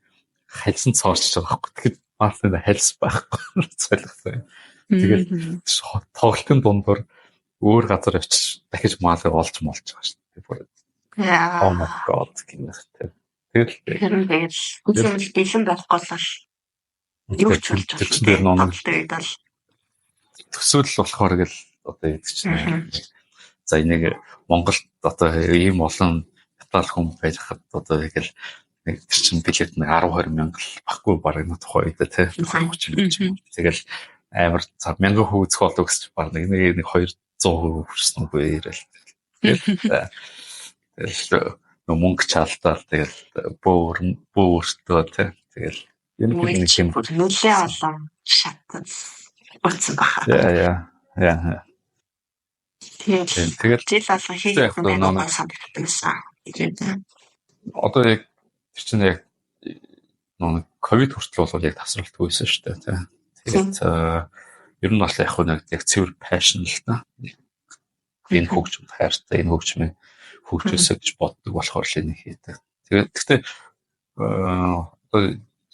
хальсан цоорч байгаа байхгүй. Тэгэхэд Мартины хальс байхгүй цайлгсан. Тэгээд тоглолтын дундор өөр газар очиж дахиж Мартыг олж молж байгаа шүү дээ. Oh my god гэнэ. Тэгэл бэлэн байхгүй л юу ч болж байна. Төсөөлөл болохоор гэл одоо яг чинь за энийг Монголд одоо ийм олон метал хүн байхад одоо яг л нэг тэр чинь билет нэг 10-20 мянга баггүй бараг нэг тухай үед тий. Тэгэл амар цаг 1000 хүү үзэх болов гэж баг нэг 200% хүрсэн үгүй ирэл. Тэгэл мөнгө чалдаад тэгэл бөөртөө тий. Тэгэл энэ нэг юм нэлээ олон шатсан баха. Яа. Тэгээд жил алга хийх юм байна санагдсан. Одоо яг тэр чинь яг нэг ковид хүртэл бол яг тасралтгүй байсан шүү дээ. Тэгээд ер нь бол яг цэвэр passion л та. Энэ хөгжмөд хайртай, энэ хөгжмийг хөгжүүлсэй гэж боддог болохоор л энийг хийдэг. Тэгээд гэхдээ одоо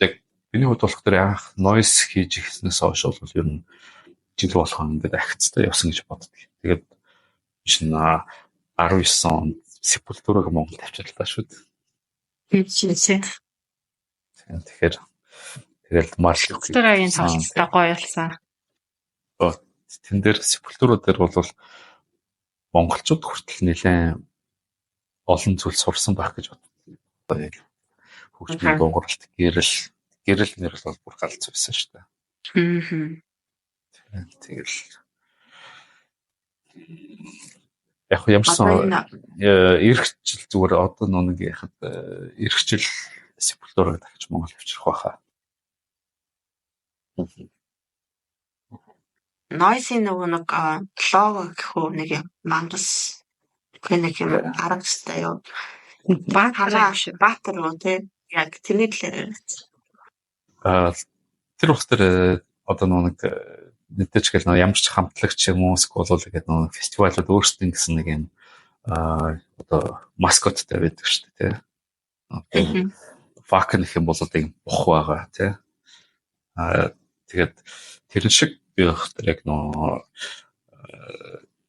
яг миний хувьд болох тэр анх noise хийж ихснээс хойш бол ер нь жил болгоо ингээд ахицтай явсан гэж боддог. Тэгээд чинь 19 онд Sepultura-г Монгол авчирлаа шүү дээ. Жишээ. Тэгэхээр тэгэл Marshall Sepultura-гийн тоглолттой гоё болсон. тэн дээр Sepultura дээр бол монголчууд хүртэл нэлээд олон зүйл сурсан байх гэж бодлоо. Хөгжмийн дууралт гэрэл нэр бол бүр галз байсан шүү дээ. Тэгэл яг ямарсан эргэжил зүгээр одоо нэг яхад эргэжил Sepultura-г дахиж Монгол авчрах байхаа. Noise нөгөө нэг лого гэхүү нэг юм мангас нэг юм аргатай юу. Баатар уу те яг тэрний талаар тэр ухтар одоо нэг мэдээж гэл ямар ч хамтлагч юм уу скол гэдэг нэг фестивалууд өөрсдөө гэсэн нэг юм одоо маскоттай байдаг шүү дээ тий. Фак нэх юм бол одоо юм бох байгаа тий. Тэгээд тэр шиг би ухтар яг нөө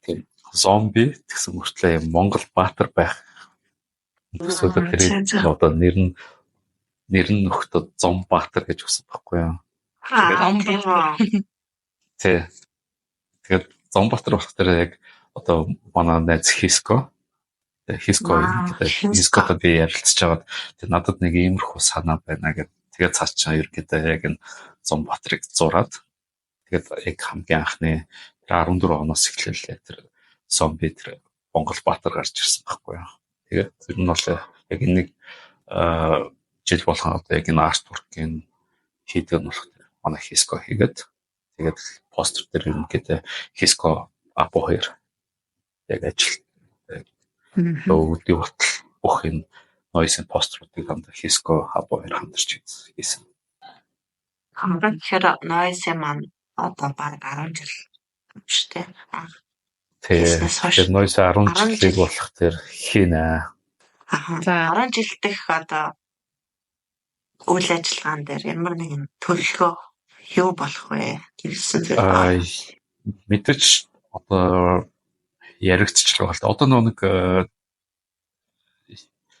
тийм зомби гэсэн мөртлөө юм Монгол баатар байх. Эсвэл тэр одоо нэр нь нөхдөд зом баатар гэж үсэн байхгүй юу? Тэгээд Зомбатар болохоор яг одоо манай найз Хиско Хиското би ярилцж байгаад тэр надад нэг иймэрхүү санаа байна гэдэг. Тэгээд цаашаа ерөөдөө яг энэ Зомбатрыг зураад тэгээд яг хамгийн анхны тэр 14 оноос эхлээл тэр зомби тэр Монгол баатар гарч ирсэн байхгүй юу? Тэгээд тэр нь бол яг нэг жил болгон одоо яг энэ артворкийн хийдэг нь болохоор манай Хиско хийгээд тэгээд постэр дээр ерөнхийдөө Хиско Апо 2 яг ажил өвдөй болтол бүх энэ Noise поструудыг хамт Хиско Апо 2 хамтарч хийсэн. Тэгэхээр Noise маань одоо баг 10 жил шүү дээ. Тэгээд Noise 10 жилиг болох тэр хийнэ. За 10 жил дэх одоо үйл ажиллагаан дээр ямар нэгэн төлөвлөгөө юу болох вэ гэсэн зүйл. Мэдээж одоо яригдчихлаа бол одоо нэг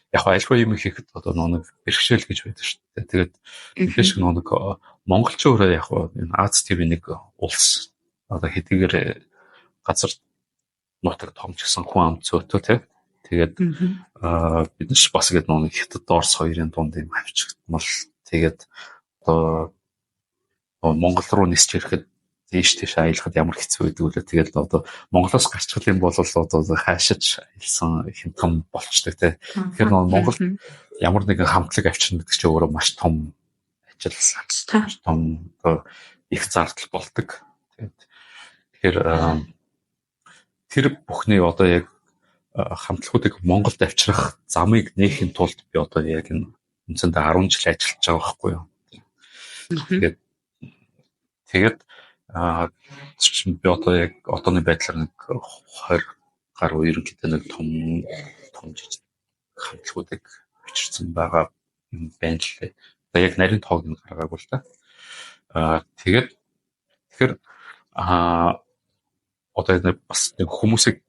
яг альва юм хийхэд одоо нэг бэрхшээл гэж байдаг шүү дээ. Тэгээд мэдээж нэг монголчин өөрөө яг энэ Аз ТV нэг улс одоо хэдийгээр газар нутаг том ч гэсэн хүн ам зөөтөө тий. Тэгээд бид нар бас ингэ нэг хятад Орос хоёрын дунд юм авчигдмал тэгээд одоо Монгол руу нисч ирэхэд тийш аялахад ямар хэцүү байдаг вэ? Тэгээд одоо Монголоос гарчих юм бол одоо хаашиж аялсан хямдхан болчтой тий. Тэгэхээр Монгол ямар нэгэн хамтлаг авчирна гэдэг чинь өөрөө маш том ажил, том их зардал болдог. Тэгэхээр тэр бүхний одоо яг хамтлагуудыг Монголд авчрах замыг нээхийн тулд би одоо яг энэ үндсэндээ 10 жил ажиллаж байгаа байхгүй юу. Тэгээд би одоо яг одооны байдлаар нэг 20 гаруй ерөнхийдөө нэг том жижиг хамтлагуудыг авчирсан байгаа юм байна л дээ. Одоо яг нарийн тоог нь гаргаагүй л да. Тэгэхээр одоо бас нэг хүмүүсийг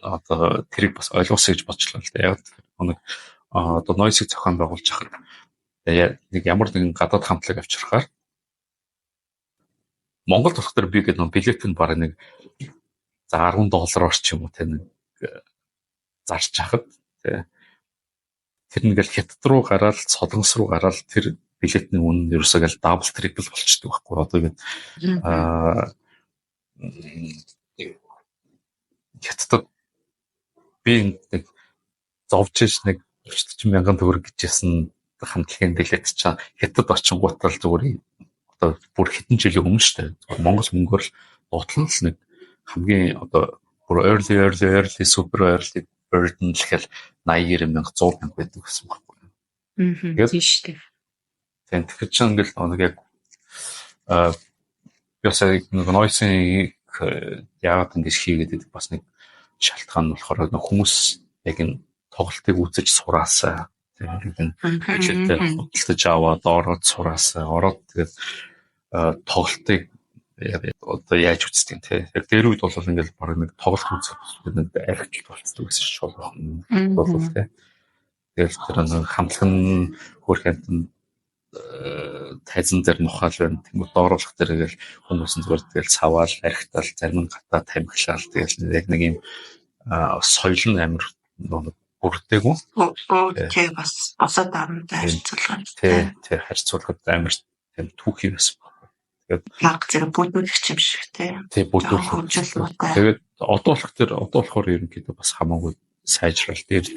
одоо тэрийг бас ойлгосоо гэж бодлоо л да. Яг нэг одоо Noise-ийг зохион байгуулж хахад нэг ямар нэгэн гадаад хамтлаг авчрахаар Монголд болохоор би гэдэг нэг билет нь бараг нэг за $10 ч юм уу те нэг зарч хахад те тэр нэгэл хятад руу гараад солонгос руу гараад тэр билетний үнэ ерөөсөө л дабл трипл болчдөг байхгүй одоо ингэ хятадд би нэг зовж иш нэг 40,000 төгрөг гэжсэн хамтлагийн билет чаа хятад очингуудаа л зүгээр одоо бүр хэдэн жилийн өмнө шүү дээ. Монгол мөнгөөр л ботлон л нэг хамгийн одоо бүр early super early bird нь л хэл 80,000 100,000 байдаг гэсэн байхгүй. Тийм шүү дээ. Тэгэхээр ч ингээл нэг яг ясаа нэг Noise-ийг яагаад ингэж хийгээд бас нэг шалтгаан нь болохоор хүмүүс яг энэ тоглолтыг үзэж сураасаа тэгээд худалдаж аваад ороод сураасаа ороод тэгээд тоглолтыг одоо яаж үздэг те. Яг дээр үед бол ингээл баг нэг тоглолт үзэх нэг архич болцдог гэсэн шиг бол те. Тэгэл тэр нэг хамтлаг нь хөрхөнд тайзан дээр нухаал байна. Тэнгүүд дооруулах дээргээл хүмүүс нь зүгээр тэгэл цаваал, архитал, зарим нь гатаа тамхилал тэгэл яг нэг юм соёл нь амар нэг бүрдээгүй. Тий бас осоо дарамтай харьцуулахад. Тий харьцуулахад амар тийм түүхий байсан. Тэгээд яг зэрэг бүдүүлэгч юм шиг тий. Тий бүдүүлэгч. Тэгээд одоо болохоор ерөнхийдөө бас хамаагүй сайжрал дээрж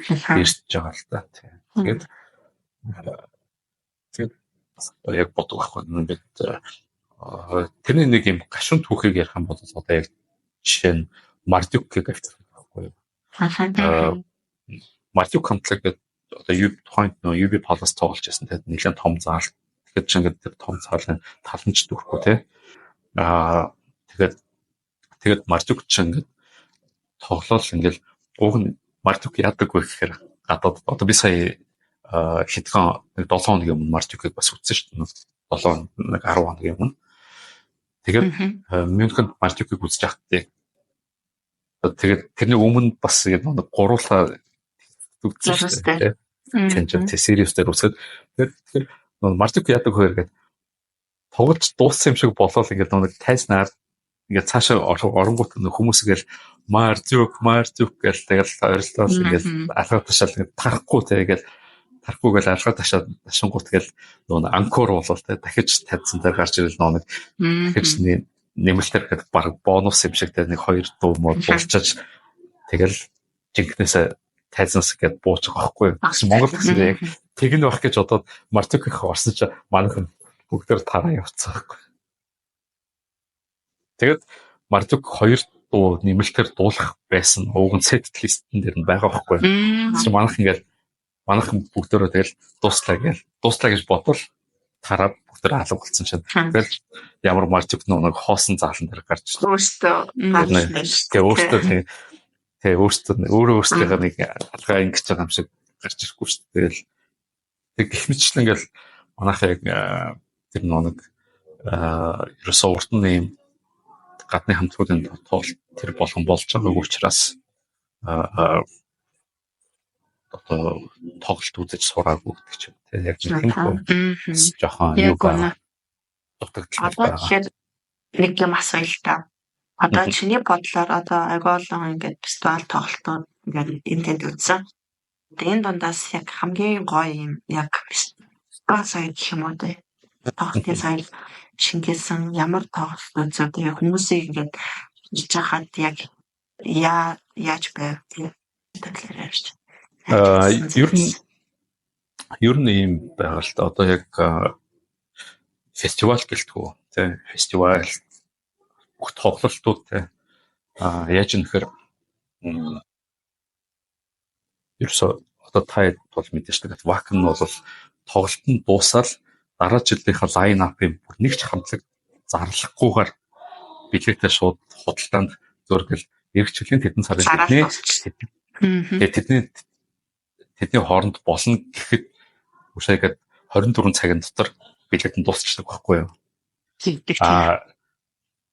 байгаа л да. Тэгээд яг боддог байхгүй ингээд тэрний нэг юм гашуун түүхийг ярих юм бол одоо яг жишээ нь Мардюкийг авчих байхгүй юу. Мардюк хамтлаг гэдэг одоо тухайн UB Palace тоглож байсан. Тэгээд нэлээд том заал. Тэгэхээр ч ингээд тэр том заалын таламж дүрхгүй тий. Тэгээд Мардюк ч ингээд тоглол ингээд уг нь Мардюк яадаг вэ гэхээр гадаад одоо би сая хэдхэн 7 хоногийн өмнө Мардюкийг бас үзсэн шүү дээ. 7 нэг 10 хоногийн өмнө. Тэгээд Мюнхенд Мардюкийг үзэж байхдаа тэгээд тэрний өмнө бас нэг гуруулаа үзсэн шүү дээ. Тэнцэн series дээр үзээд тэгээд Мардюк яадаг вэ гэдэг тоглож дууссан юм шиг болоод ингээд нэг тайзнаар ингээд цаашаа оронгууд хүмүүс ингээд Мардюк гэж тэгэл ойрлолоо ингээд алга ташаал ингээд тарахгүй тэгээд тархгүйгээл алга ташингууд тэгэл нөгөө анкор болол те дахиж тавьсан дээр гарч ирэл нэг дахиж нэмэлтээр гэдэг баг бонус юм шиг те нэг 2 дуу мод булчиж тэгэл жинкнээсээ тайзнаас гээд бууж байгаа байхгүй. Гэсэн Монгол гэсэн яг тэг нь байх гэж одоо Мартюк их орсон чи манайхан бүгдээр тараа явцсан байхгүй. Тэгээд Мартюк 2 дуу нэмэлтээр дуулах байсан ууган сет листэн дээр нь байгаа байхгүй. Чи манайхан бүгдөө тэгэл дуслаа гэж бодвол тараад бүгдээ алга болсон чинь. Тэгэл ямар Мартюк нэг хоосон заалан дээр гарч өөртөө өөртөө нэг алгаа ингэж байгаа юм шиг гарч ирэхгүй шүү дээ. Тэг гэх мэтчлэн ингээл манайхаа яг тэр нэг ерөөсөө урд нь юм гадны хамтлагуудын тоглолт тэр болгон болж байгаа учраас одоо тоглолт үзэж сураагүй гэдэг ч юм те яг тийм жоохон юу байна. Одоо тэгэхээр нэг юм асууя л та. Одоо чиний бодлоор одоо агуулгын ингээд фестивал тоглолтууд ингээд энтэнд үзсэн. Энэ дундаас яг хамгийн гоё юм яг фестивал сайд гэх юм уу те. Тоглолтын сайд шингээсэн ямар тоглолт үзүү те хүмүүсийг ингээд хийж хахад яг яаж байв те. Тэгэхээр ярьж. Ер нь юм байгаа л да. Одоо яг фестивал гэлтгүү тий фестивал бүх тоглолтууд тий яаж нөхөр ерөөсөө одоо та бол мэдээж тэгээд вакн нь бол тоглолтод дуусаад дараа жилийнхаа лайн апын бүр нэг ч хамтлаг зарлахгүйгээр билетээ шууд худалдаанд зөргөл эх жилийн тэдэн сарын тэдний хооронд болно гэхэд үшээгээд 24 цагийн дотор билет нь дуусчихдаг байхгүй юу?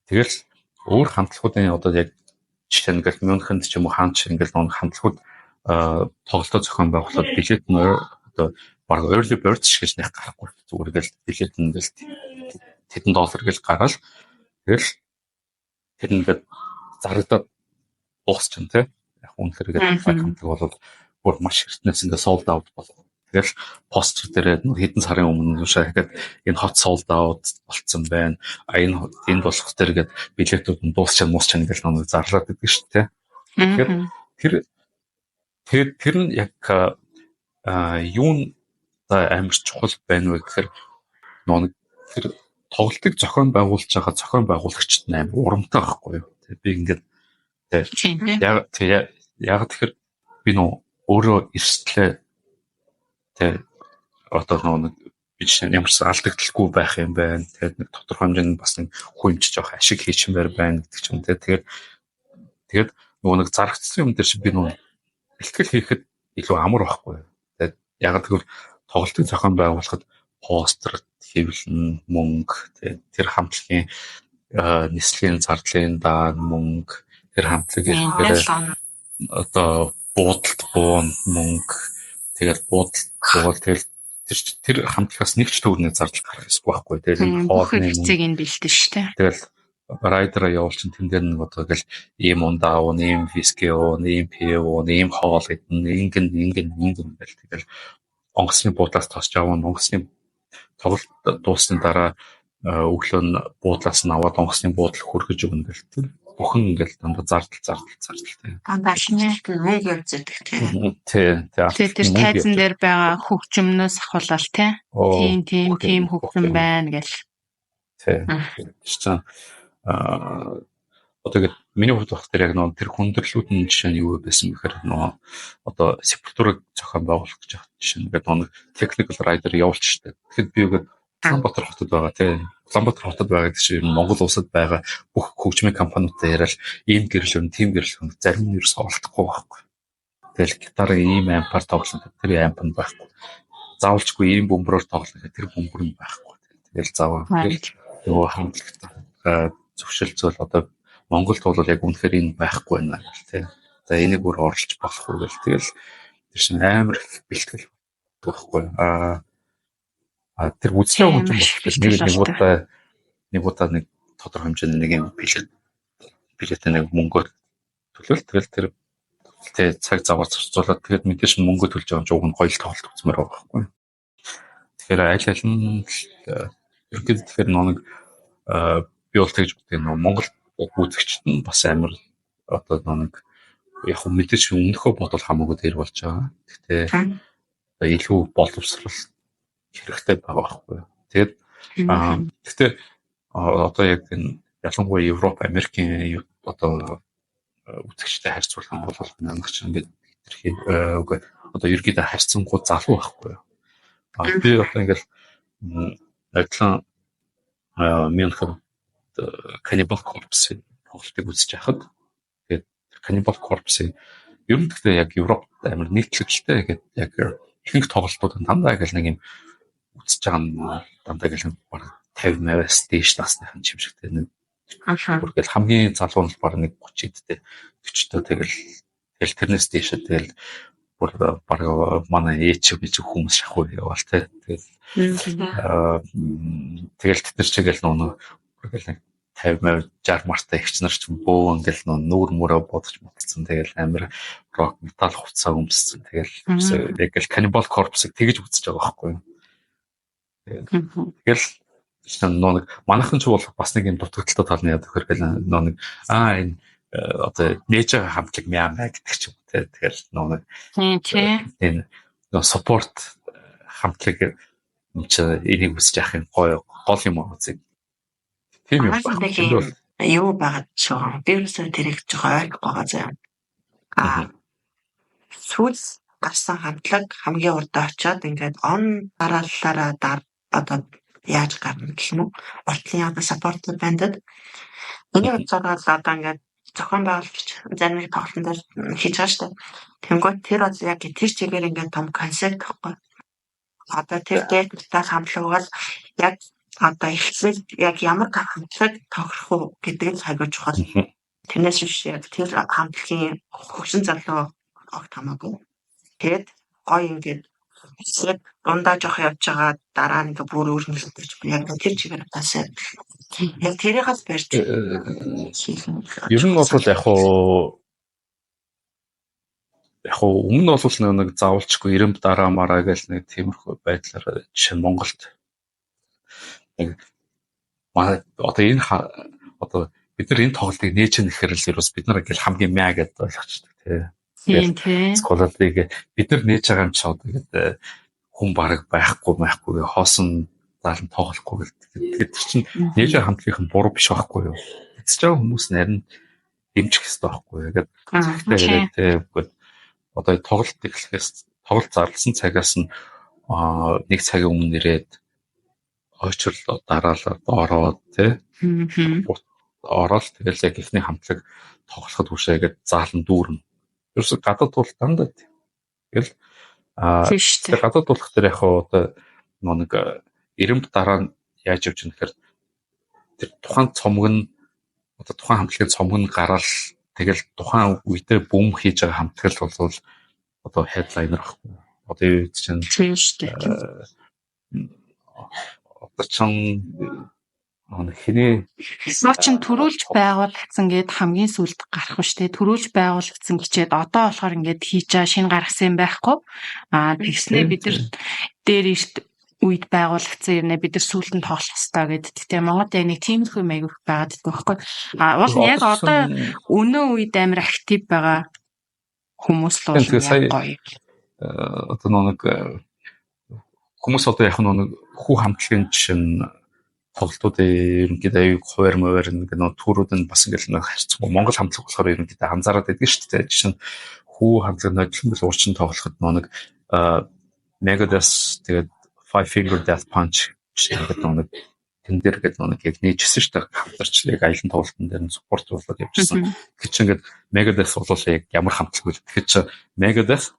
Тэгэл өөр хамтлагуудын одоо яг жишээ нь ингээл Мюнхенд ч юм уу хаан ч ингээл нэг хамтлагууд тоглолтоо зохион байгуулад билет нь одоо баг early bird гэж нэг гарахгүй зүгээр ингээл билет нь ингээл $10 гэж гараад тэгэл тэр ингээд зарагдаад дуусчихна тий. Яг үнэхээр ингээд хамтлаг бол бүр маш эртнээс ингээд sold out болов. Тэгэл постэр дээр хэдэн сарын өмнө шахаад энэ hot sold out болцсон байна. Энэ болох тэргээд билетүүд нь дуусчихсан гэж нэг зарлаад байдаг шүү дээ. Тэгэхээр тэр нь яг юун амар чухал байна вэ гэхээр нэг тэр тоглолтыг зохион байгуулж байгаа зохион байгуулагчд амар урамтай байхгүй юу? Би ингээд яг тэгэхээр би өөрөө эрсдлээ тэ одоо нэг бичсэн ямарсан алдагдaltaгүй байх юм байна. Тэгээд нэг тодорхой хэмжээнд бас нэг хүмжиж авах ашиг хийчмээр байна гэдэг ч юм те. Тэгээд нэг зарагдсан юм дээр чи би бэлтгэл хийхэд илүү амар байхгүй. Тэгээд яг тэгвэл тоглолтын зохион байгуулахад постэр хэвлэн мөнгө тэр хамтлагийн нислэгийн зардлын даан мөнгө тэр хамтлагийн Тийм. ихээр одоо буудалд буун мөнгө тэгээд буудалд буул тэр хамтлагаас нэг ч төгрөгийн зардал гарах ёсгүй байхгүй. Тэгээд энэ Бүх хоолны хэрэгцээг энд бэлдэн шүү дээ. тэгэл райдера явуулчин тэн дээр нэг одоо гэл ийм ундаа уун, ийм виски уун, ийм пив уун, ийм хоол идэн, ингэн гэл тэгэл онгоцны буудлаас тосч аваа, онгоцны тоглолт дуусны дараа өглөө нь буудлаас нь аваад онгоцны буудал хөргөж өгнө гэл тэр бүхэн ингээл дандаа зардал тийм. Андашнэлт мөнгө явцдаг тийм. Тийм. Тэр тайзан дээр байгаа хөгжмнөөс ахуулаад тийм хөгжим байна гэл. Тийм. Чинь одоо миний хувьд бах тэр яг тэр хүндрэлүүд нь жишээ нь юу байсан бэхээр одоо сепультурыг зохион байгуулах гэж байгаа жишээ нь нэг technical writer явуулчих штэ. Тэгэхэд би үгээд Улаанбаатар хотод байгаа тийм. Улаанбаатар хотод байгаа гэж ер нь Монгол улсад байгаа бүх хөгжмийн компаниудтай яриад ийм гэрэл өрн, тийм гэрэл өрн зарим нь ерөөс олдохгүй байхгүй. Тэгэл гитарын ийм ампаар тоглох тэр амп нь байхгүй. Заавалчгүй ийм бөмбөрөөр тоглох тэр бөмбөр нь байхгүй. Тэгэл заавал нөгөө хамтлагтай зөвшөлтсөл одоо Монголд бол яг үнэхээр энэ байхгүй байна гэх тийм. За энийг бүр орлож болох уу гэл тэгэл тэр чинь амар бэлтгэл байхгүй. Тэр үзлээ хөгжим нэг удаа нэг тодорхой хэмжээний нэг юм билет нэг мөнгөөр төлөөл тэгэл тэр цаг заваар зарцуулаад тэгээд мэдээж мөнгө төлж байгаа юм жууг нь гоё л тоглолт үзмээр байгаа байхгүй. Тэгэхээр аль нь ерөнхийдөө тэгэхээр нэг би бол тэгж боддог нэг Монгол үзэгчд нь бас амар одоо нэг яг мэдээж өмнөхөө бодвол хамаагүй дээр болж байгаа. Гэхдээ илүү боловсрал хэрэгтэй байгаа байхгүй. Тэгээд гэхдээ одоо яг энэ ялангуяа Европ, Америкийн одоо үзэгчтэй харьцуулах юм бол намайг ч ингээд тэрхий одоо ерөөдөө харьцангуй залуу байхгүй. Би одоо ингээд адилхан Мюнхен Cannibal Corpse тоглолтыг үзэж байхад тэгээд Cannibal Corpse ер нь гэхдээ яг Европт амар нийтлэгтэй гэдэг яг ихэнх тоглолтууд дандаа гэл нэг юм үзэж байгаа нь дандаа гэл баг 50-50-аас дээш насныхан юм шигтэй нэг бүргээл хамгийн залуу нь баг нэг 30-д 40-д тэгэл тэрнээс дээш тэгэл бүр баг манай ээч хүмүүс шахуу яваал тэгэл тэд нар чигээл нөгөө бүргээл 50-60 мартай ихч нар ч бөө ингээл нүүр мөрөө бодож мутсан тэгэл амар рок метал хувцас өмссөн тэгэл яг л Cannibal Corpse-ыг тэгж үзэж байгаа байхгүй. Тэгэл нэг манайхан ч бол бас нэг юм дутагдaltaй тал нь яадаг хэрэг нэг энэ одоо нээжээ хамтлаг мяамаа гэдэг ч юм те тэгэл энэ support хамтлаг юм чи энийг үзэж явах юм гоё гол юм аа үзье. Тийм юм байна. Юу байгаа ч юм. Вирусээр тэрэг жоохон ойрхон байгаа заяа. Сүүл гарсан хамтлаг хамгийн урд очиод ингээд он дараалалаараа одоо яаж гарна гэх юм уу? Уртлын одоо саппортер бандад энэ удаагаар л одоо ингээд зохион байгуулагч зарим нэг тоглолтын дээр хийж байгаа шүү дээ. Тэнгүүт тэр бол яг тэр чигээр ингээд том концепт гэхгүй. Одоо тэр дээттэй хамтлаг бол яг одоо эхлээд яг ямар хамтлаг тохирох уу гэдэг л хайгууж чухал. Тэрнээс биш яг тэр хамтлагийн хөгжин залуу огт хамаагүй. Тэгэд гоё ингээд эсвэл дундаа жоох явж байгаа дараа нэг бүр өөрнөлтөж яг тэр чигээр бас яг тэрийгээс барьж ер нь бол яг өмнө бол нэг заавалчгүй ирэм дараа мараа гэж нэг тиймэрхүү байдлаар жишээ Монголд нэг манай одоо энэ одоо бид нар энэ тоглолтыг нээж нэхэр л ерөөс бид нар ингээл хамгийн мя гэдээ ойлгочтой тий. Сколалыг бид нар нээж байгаа юм чи одоо гэдэг хүн бараг байхгүй хоосон заалан тоглохгүй гэдэг чинь нээж хамтлагийн буруу биш байхгүй юу. Эцэж байгаа хүмүүс нарийн дэмжих хэрэгтэй байхгүй юу. Тэгээд одоо тоглолт эхлэхээс тоглолт зарласан цагаас нь нэг цагийн өмнө ирээд очрол дараалал ороод тий. Ороод тэгэл яг ихний хамтлаг тоглоход хүшээгээд заалан дүүрнэ. Ерөөсө гадаад бол дандаа тий. Тэгэл гадаад болох дээр яг одоо нэг 90 дараа нь яаж явж байгаа гэхээр тэр тухайн цомог нь одоо тухайн хамтлагийн цомог нь гараад тэгэл тухайн үедээ бүүм хийж байгаа хамтлал бол одоо headliner ахгүй. Одоо юу гэж чинь тийм шүү дээ. одоо чинь хэний Суучин төрүүлж байгуулагдсан гэд хамгийн сүүлд гарах ба штэ төрүүлж байгуулагдсан гэчээд одоо болохоор ингээд хийж байгаа шинэ гаргасан юм байхгүй. Тэгснээ бид нар дээр ирт үед байгуулагдсан юм бид нар сүүлд нь тоглох хэрэгтэй гэдэг. Тэгтээ Монгол яг нэг тиймэрхүү маяг байгаад байгаа байхгүй. Уул нь яг одоо өнөө үед амар актив байгаа хүмүүс л гоё. Одоо нэг хүмүүс одоо яг нэг хүү хамтлагийн жишээ тоглолтуудын ерөнхийдөө аюул хуваар мөвөр нэг төрүүд нь бас ингээл нэг харьцангуй Монгол хамтлаг болохоор ерөнхийдөө анзаараад байдаг шүү дээ. Жишээ нь хүү хамтлаг нодлон бил урчин тоглоход нэг Megadeth тэгээд Five Finger Death Punch гэдэг нэг тэн дээр гэдэг нэг яг нээжсэн шүү дээ. Хамтарч яг аялын тоглолтын дээр нь спорт болоод явжсэн. Тэгэхээр чи ингээд Megadeth бол яг ямар хамтлаг вэ? Тэгэхээр чи Megadeth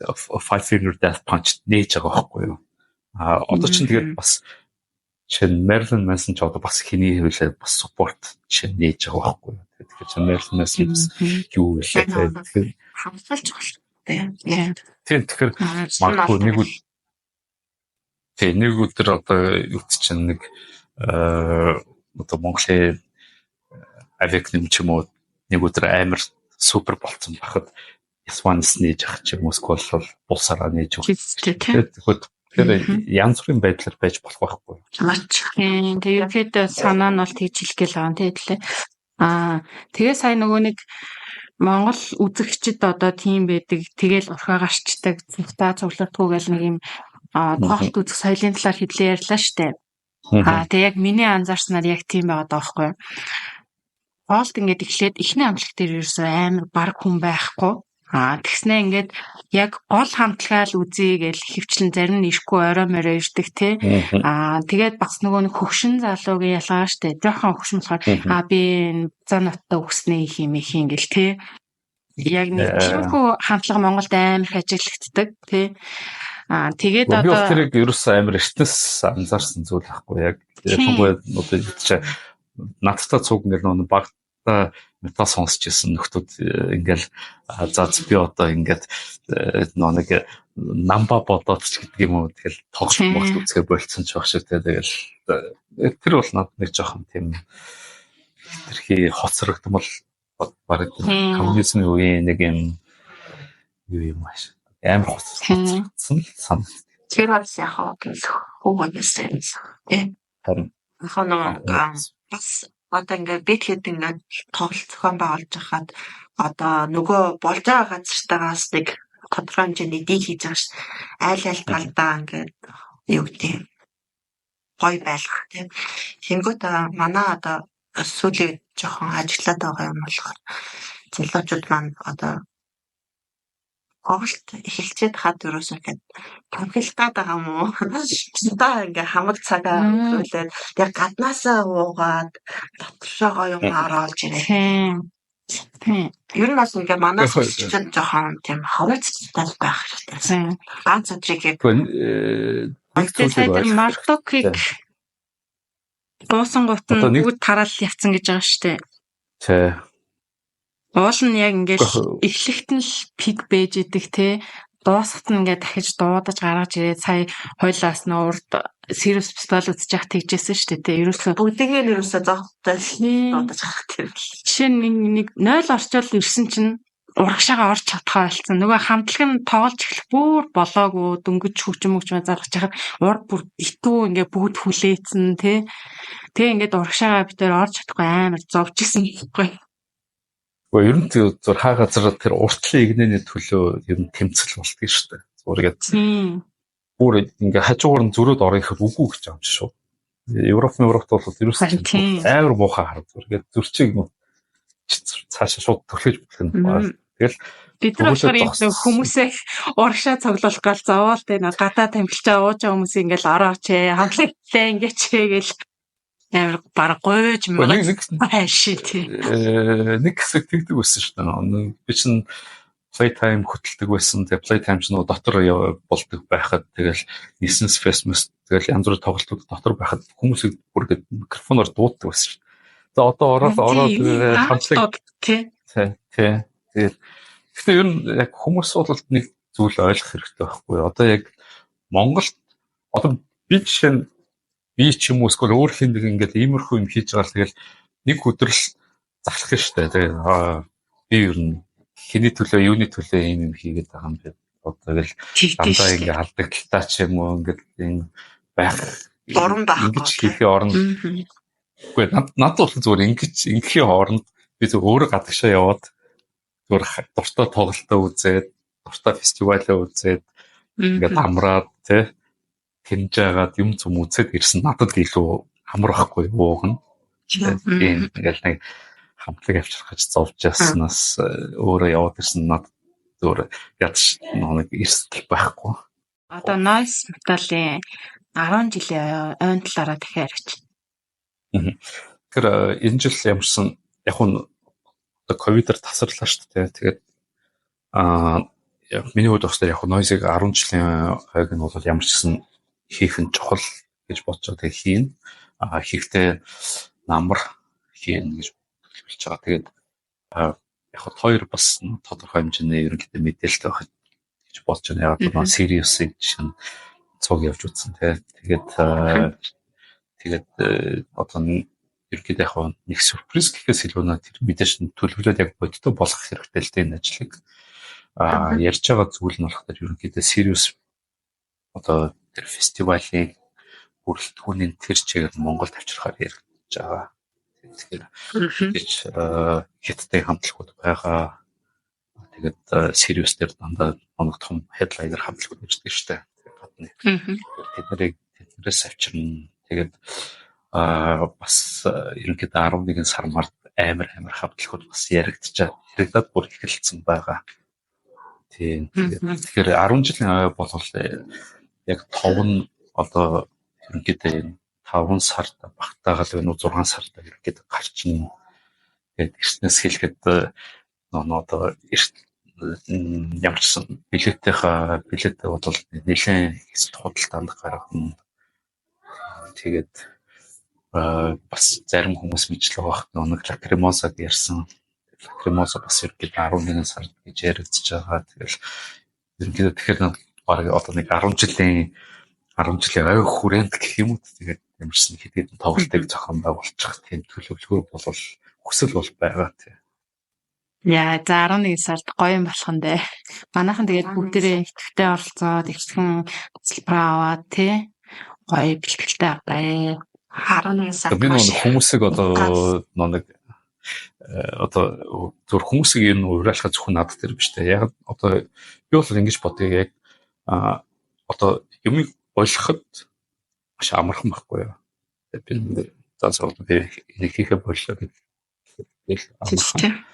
Five Finger Death Punch нээж байгаа байхгүй юу? Одоо чинь тэгээд бас чинь Marilyn Manson ч одоо бас хэний хөвлөө бас support чинь нээж байгаа байхгүй юу? Тэгэхээр чинь Marilyn Manson бас юу вэ? Тэгэхээр хамсалж байна. Тийм тэгэхээр магадгүй нэг өдөр одоо юу чинь нэг одоо Монголын авик нэм ч юм уу нэг өдөр амар супер болцсон байхад Ясванс нээж ах чи Москва бол булсараа нээж өгөх. Тэгэхээр янз бүрийн байдлаар байж болох байхгүй. Тэгээд санаа нь бол тэгж хэлэх гээл байгаа тийм. Тэгээ сая нөгөө нэг Монгол үзэгчд одоо тийм байдаг. Тэгэл урхаа гарчдаг. Цухтаа цуглардгүй гэл нэг юм тоглолт үзэх соёлын талаар хэлээ ярьлаа штэ. Тэгээ яг миний анзаарснаар яг тийм байгаа даахгүй. Тоглолт ингээд эхлээд эхний хамтлаг дээр ерөөсөө амар баг хүн байхгүй. Тэгснээ ингээд яг гол хамтлагаа л үзье гэж хөвчлэн зарим нь ирэхгүй орой морой ирдэг тий. Тэгээд бас нөгөө нэг хөгшин залуугийн ялгаа штэ. Жохон хөгшин болохоор би зан ноттой өгснээ их юм гэл тий. Яг нэг тиймэрхүү хамтлага Монголд амар ажиглагддаг тий. Тэгээд одоо би тэрийг ерөөсөө амар эртнээс анзаарсан зүйл байхгүй яг ялангуяа одоо чи надтай цуг ингээд нөгөө багтаа метал сонсч ирсэн нөхдүүд ингээл за би одоо ингээд нөгөө нэг намба бодоод ч гэдэг юм уу тэгэл тоглолт үзгээ болцсон ч баг шиг тэгэл тэр бол надад нэг жоохон тийм тэрхий хоцрогдмол баг коммунизмын үеийн нэг юм юу юм ааш амар хоцрогдсон сан. Тэр бас яг хөөсөн тийм. Бас одоо ингээд бид хэд ингээд тоглолт зохион байгуулж хахад одоо нөгөө болж байгаа газартаагаас нэг тодорхой хэмжээний дийг хийж байгаа ш. Айл талдаа ингээд юу гэдэг гой байлгах тийм. Тэнгүүт манай одоо сүүлийн жоохон ажиллаад байгаа юм болохоор залуучууд маань одоо тоглолт эхэлчихэд хад өрөөсөө гээд тавхилтаад байгаа юм уу? Та ингээ хамаг цагаа хөлөөд яг гаднаасаа уугаад доторшоогоо юм оруулж ирээ. Тийм. Ер нь бас ингээ манай сүүлчид жоохон тийм хавцтай байх хэрэгтэй. Ганц өдрийг яг тэр Мардокийг дуусан гут нь бүгд тараал явцсан гэж байгаа шүү дээ. Тий. Уул нь яг ингээл эхлэхт нь л пик бэж идэг те дуусахт нь ингээд дахиж дуудаж гаргаж ирээд сая хойлоос нь урд serious pistol үзэж явах тэгжсэн шүү дээ те ерөөсөө бүгдийг нь ерөөсөө зогттой дуудаж гарах тэр. Жишээ нь нэг 0 орчвол ирсэн чинь урагшаага орч чадхаа болсон. Нөгөө хамтлаг нь тоглож эхлэх бүр болоогүй дөнгөж хөгжим залгаж хахад урд бүр итүү ингээд бүгд хүлээцэн те. Тэгээ ингээд урагшаага битээр орж чадахгүй амар зовж исэн гэхгүй. Ер нь зөв хаа газар тэр уртлын игнэний төлөө ер нь тэмцэл болтгий шүү дээ. Зургээд. Бүр ингээ хажуугаар нь зөрөөд орох гэхэд үгүй гэж амж шүү. Европт бол ерөөсөө амар муухай хараг зургээд зөрчиг нь цаашаа шууд төрхөж бүлгэн. Тэгэл бид нар болохоор хүмүүсээ урагшаа цоглуулах гал зовоол тэ гадаа тамхилчаа ууж байгаа хүмүүс ингээл орооч хамтлагтай ингээч гэл амар баг гойж хайши тий. Нэг хэсэг тэгдэг байсан шүү дээ. Би чинь playtime хөтэлдэг байсан. Тэгээ playtime ч нөгөө дотор болдог байхад тэгэл Essence Fest тэгэл янз бүрийн тоглолтууд дотор байхад хүмүүсийг бүр ингэ микрофоноор дууддаг байсан шүү. За одоо ороод хамтлаг тий. Тэгээд гэхдээ ер нь яг хүмүүс бол нэг зүйл ойлгох хэрэгтэй байхгүй. Одоо яг Монголд одоо би жишээ нь би ч юм уу эсвэл өөр хин нэг ингээд иймэрхүү юм хийж байгаа л тэгэл нэг өдрөл залах шүү дээ. Тэгээд би ер нь хэний төлөө юуны төлөө ийм юм хийгээд байгаа юм бэ? Одоо тэгэл дандаа ингээд алдагдaltaа ч юм уу ингээд энэ байх орон байхгүй. Ингэж хийхээ оронд үгүй надад бол зүгээр ингэхийн хооронд би зөв өөрөө гадагшаа яваад зүгээр дуртай тоглолтоо үзээд дуртай фестивалаа үзээд ингээд амраад тий тэнж агаад юм зүм үзээд ирсэн надад илүү амар байхгүй уугна. Тийм ингээл нэг хамтлаг авчрах гэж зовж яснаас өөрөө яваад ирсэн надад зүгээр ядч нэг эрсдэл байхгүй. Одоо noise metal-ийн 10 жилийн ойн талаараа дахиад ярьж. Тэгэхээр энэ жил ямарсан яг нь одоо ковидээр тасарлаа шүү дээ. Тэгээд миний хувьд бас яг noise-ыг 10 жилийн ойг нь бол ямар ч гэсэн хийх нь чухал гэж бодож байгаа. Тэгээд хийхдээ намар хийн гэж төлөвлөж байгаа. Тэгээд яг хоёр бас тодорхой хэмжээний ерөнхийдөө мэдээлэлтэй байх гэж бодож байна. Яг нь serious-ийг чинь цог явж үзсэн тий. Тэгээд одоо ерөнхийдөө яг нэг сюрприз гэхээс илүү тэр мэдээж төлөвлөлөд яг бодиттой болох хэрэгтэй л дээ энэ ажлыг. Ярьж байгаа зүйл нь болохоор ерөнхийдөө serious одоо тэр фестивалийн бүрэлдэхүүний тэр чигээр Монголд авчрахаар яригдж байгаа. Тэгэхээр хятадтай хамтлагууд байгаа. Тэгээд serious дээр дандаа оног том headliner хамтлагууд ирдэг шүү дээ. Тэднээс авчирна. Тэгээд бас ерөнхийдөө 11 сар март амар хамтлагууд бас яригдаад бүр эхэлсэн байгаа. Тийм. Тэгэхээр 10 жилийн болвол яг 5 нь одоо ерөнхийдөө 5 сард багтаагаал байна уу 6 сард ерөнхийдөө гарчна. Тэгээд эртнээс хэлэхэд одоо ямар ч билеттэй бол нэлээд хэсэг худалдаанд гаргана. Тэгээд бас зарим хүмүүс мэдлэг багт нэг лакримозаг ярьсан. Лакримоза бас ерөнхийдөө 11 сард гэж яригдчихэж байгаа. Тэгэл ерөнхийдөө тэгэхээр баг одоо нэг 10 жилийн ой хүрээнд гэх юм уу. Тэгээд ямарсан хэдийд тоглолтыг зохион байгуулчих тийм төлөвлөгөө бол хүсэл бол байгаа тийм. Яа, за 11 сард гоё юм болох нь дээ. Манайхан тэгээд бүгдээрээ идэвхтэй оролцоод ихтгэн тасалбараа аваад тий гоё бэлтгэлтэй аваа. 11 сард би нэг хүмүүсийг одоо нэг одоо зөв хүмүүсийг энэ уриалахад зөвхөн надад тэр биш дээ. Яг одоо би бол ингэж бодъё яг одоо юмыг ойлгоход маш амархан байхгүй юу. Би заасаа би энийг хийхэ боллоо гэж амархан.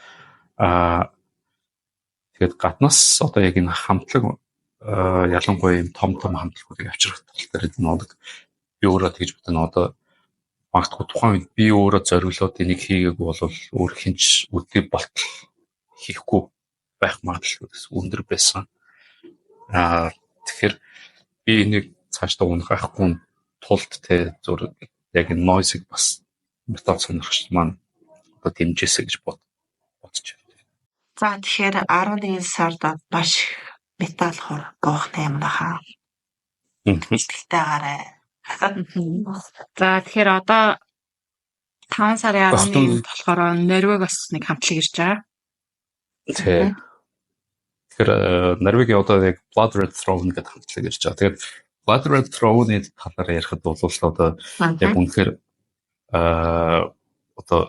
Тэгээд гаднаас одоо яг энэ хамтлаг ялангуяа юм том хамтлагуудыг авчрах тал дээр нэг би өөрөө тэгж бодно одоо магадгүй тухайн үед би өөрөө зориглоод энийг хийгээгүй бол өөр хинч үдээ болтол хийхгүй байх магадлал өндөр байсан. Тэгэхээр би энийг цаашдаа унгахгүй тулд те зур яг энэ noise-ыг бас метал сонирхч маань одоо дэмжээсэй гэж бодож байна. За тэгэхээр 11 сард маш метал хор гоох юм баха. Ихтэй гараа. За тэгэхээр одоо 5 сарын 11-нд болохоор Норвег бас нэг хамтлаг ирж байгаа. Тэг. Тэгэхээр Норвегийн одоо яг Blood Red Throne гэдэг хамтлаг ирж байгаа. Тэгээд Blood Red Throne-ийн талаар ярихад бол одоо яг үнэхээр одоо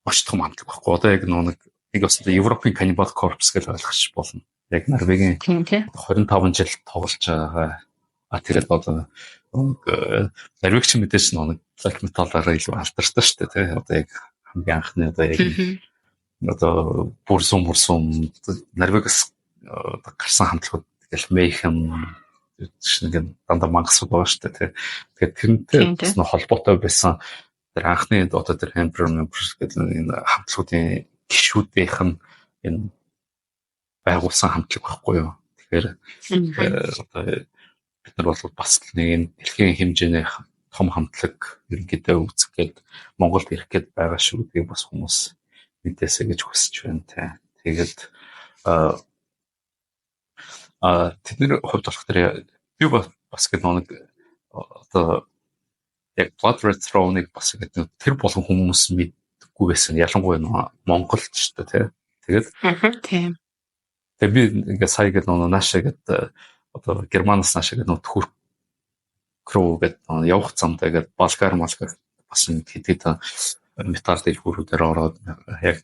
маш том хамтлаг байхгүй. Одоо яг нэг бас Европын Cannibal Corpse гэж ойлгож болно. Яг Норвегийн 25 жил тоглож байгаа. Тэгээд одоо Норвегч мэдээж нэг black metal-аараа илүү алдартай шүү дээ. Тэ одоо яг хамгийн анхны одоо яг одоо бүрсүм Норвегээс гарсан хамтлагууд тэгэл Mayhem нэг дандаа мангасууд байгаа шүү дээ. Тэгээд тэрнтэй бас холбоотой байсан тэр анхны одоо тэр Emperor Members гэдэг энэ хамтлагуудын гишүүдийнх нь энэ байгуулсан хамтлаг байхгүй юу. Тэгэхээр одоо бид нар бол бас нэг юм дэлхийн хэмжээний том хамтлаг ерөнхийдөө үүсгэх гээд Монголд ирэх гээд байгаа шүү гэдгийг бас хүмүүс мэдээсэй гэж хүсэж байна те. Тэгээд тэдний хувьд болохоор би бас гэдэг нэг одоо яг Blood Red Throne-ыг бас гэдэг тэр болгон хүмүүс мэдгүй байсан. Ялангуяа Монголд ч гэдэг те. Тэгээд тийм. Тэгээд би ингээ сая гэдэг наашаа гэдэг одоо Германаас наашаа гэдэг Турк руу гэдэг явах замдаа гэдэг Болгар бас хэд металл дээр хүрүүдээр ороод яг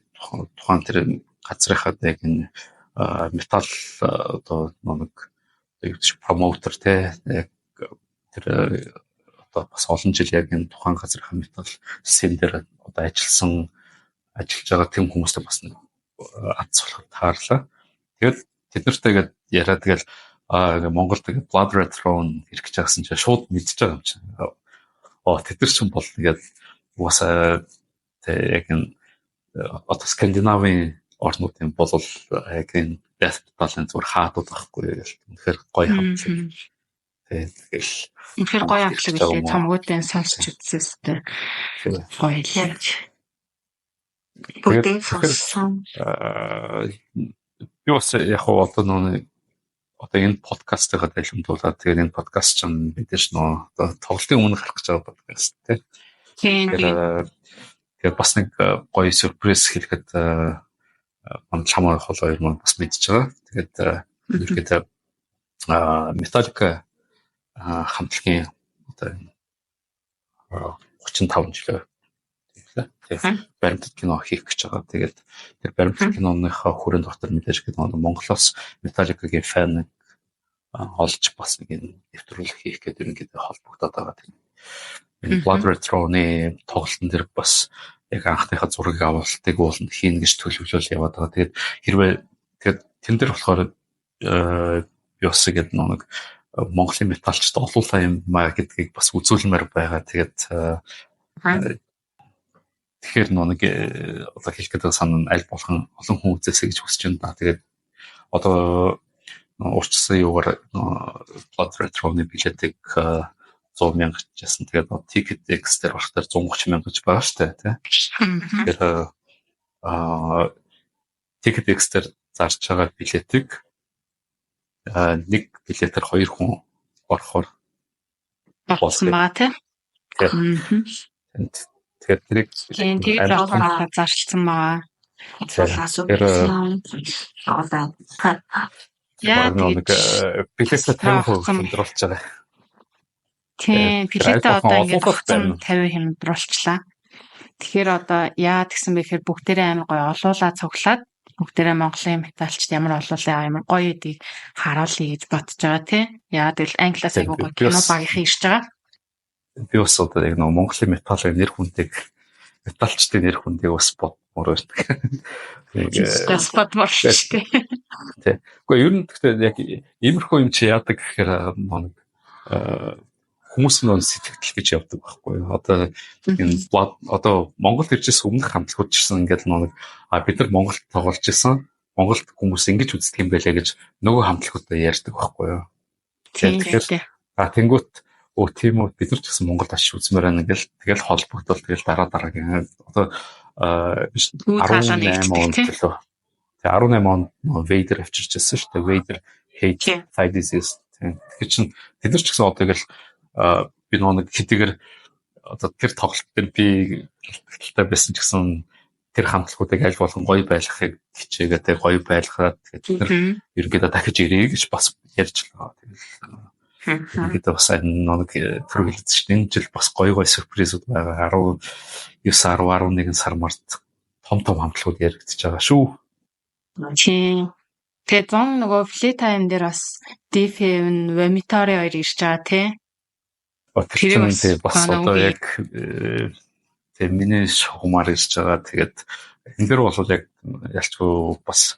тухайн тэр газрынхаа яг энэ металл одоо нэг промоутер те яг тэр одоо бас олон жил яг энэ тухайн газрынхаа металл систем дээр одоо ажиллаж байгаа тэм хүмүүстэй бас аз сурахад таарлаа. Тэгээд тэд нартай ингээд яриад тэгэл Монголд тэгээд Blood Red Throne ирэх гэж байгсан чинь шууд мэдчихэж байгаа юм чинь. Тэд нар ч юм бол тэгээд угаасаа яг энэ одоо Скандинавын орнуудын бол яг энэ Death Metal-ын зүгээр хаадууд байхгүй. Тэгэхээр гоё хамтлаг. Тэгэл үнэхээр гоё хамтлаг үлээ цомгуудын сонсч үзсэстэй. Гоё л. Бүгдээ сонссон. Би бас яг одоо энэ подкастыг дэлгэмдүүлээд тэгээд энэ подкаст чинь мэдээж одоо тоглолтын өмнө гарах гэж байгаа подкаст тийм. Тэгээд бас нэг гоё сюрприз хэлэхэд чамаар хоёр маань бас мэдчихэж байгаа. Тэгээд ерөөдөө Metallica хамтлагийн одоо 35 жилээ баримтат кино хийх гэж байгаа. Тэгээд тэр баримтат киноныхаа хүрээнд дотор мэдээж гэдэг Монголоос Metallica-гийн фан олж бас нэг юм нэвтрүүлэг хийх гэдэг ерөнхийдөө холбогдоод байгаа. Энэ Blood Red Throne-ы тоглолтын дээр бас яг анхныхаа зургийг авалтыг ууланд хийн гэж төлөвлөл яваад байгаа. Тэгээд хэрвээ тэн дээр болохоор биос гэдэг нэг Монголын металлчд олуулаа юм маа гэдгийг бас үзүүлмээр байгаа. Тэгээд тэгэхээр нэг одоо хэлэх гэдэг санаа аль болох олон хүн үзээсэй гэж хүсэж байна. Тэгээд одоо урьдчилсан юугаар Blood Red Throne-ы билетийг 100,000 гэсэн. Тэгээд TicketX дээр болохоор 130,000 гэж байгаа шүү дээ, тий. Тэгэхээр TicketX дээр зарж байгаа билетийг нэг билетээр 2 хүн орохоор болсон байгаа тий. Тэгээд тэрийг аваад зарчилсан байгаа. Яа нэг билетээ 50% хэмдруулж байгаа. Тийм, билетээ одоо ингээд 50 хэмдруулчлаа. Тэгэхээр одоо яа гэсэн бэ гэхээр бүгдээрээ амар гоё олуулаа цуглаад бүгдээрээ Монголын металлчд ямар олуулаа ямар гоё гэдгийг харуулъя гэж бодож байгаа тий. Яа тэгэл англиас айгуу гоё кино багийнхан ирж байгаа. Би бас одоо яг нэг Монголын металлын нэр хүндийг металлчдын нэр хүндийг бас бодмоор байна. Бас бодмоор шүү дээ. Тий. Гэхдээ ер нь гэхдээ яг иймэрхүү юм чи яадаг гэхээр нэг хүмүүс нь сэтгэл гэж явдаг байхгүй юу. Одоо энэ одоо Монголд иржсэн өмнөх хамтлагууд чсэн ингээд нэг бид нар Монголд тоглож исэн. Монголд хүмүүс ингэж үздэг юм байлаа гэж нөгөө хамтлагуудаа ярьдаг байхгүй юу. Тэгэхээр тэнгуут тийм үү бид нар ч гэсэн Монголд очиж үзмээр байна гэл тэгэл холбогдол тэгэл дараагийн одоо 18 онд төлөө. Тэгээ 18 онд Vader авчирч ирсэн шүү дээ. Vader Hate Thigh Disease. Тэгэхээр чин тэд нар ч гэсэн одоо тэгэл би нэг хэдийгээр одоо тэр тоглолт дээр би хэлтэй байсан ч гэсэн тэр хамтлагуудыг аль болгон гоё байлгахыг хичээгээ тэг гоё байлгаад тэгээд ерөнхийдөө дахиж ирээ гэж бас ярьж байгаа. Тэгээд бас нэг тэр хэлсэн чинь энэ жил бас гоё сюрпризүүд байгаа. 19, 10, 11 сар март том хамтлагууд яригдчихэж байгаа шүү. Тийм. Тэгээд зон нөгөө Flea Time дээр бас Defave, Vomitary 2 ирж байгаа тий. Тэр бас одоо яг тэр миний шугамар ирж байгаа. Тэгээд энэ дэр бол яг ялчгүй бас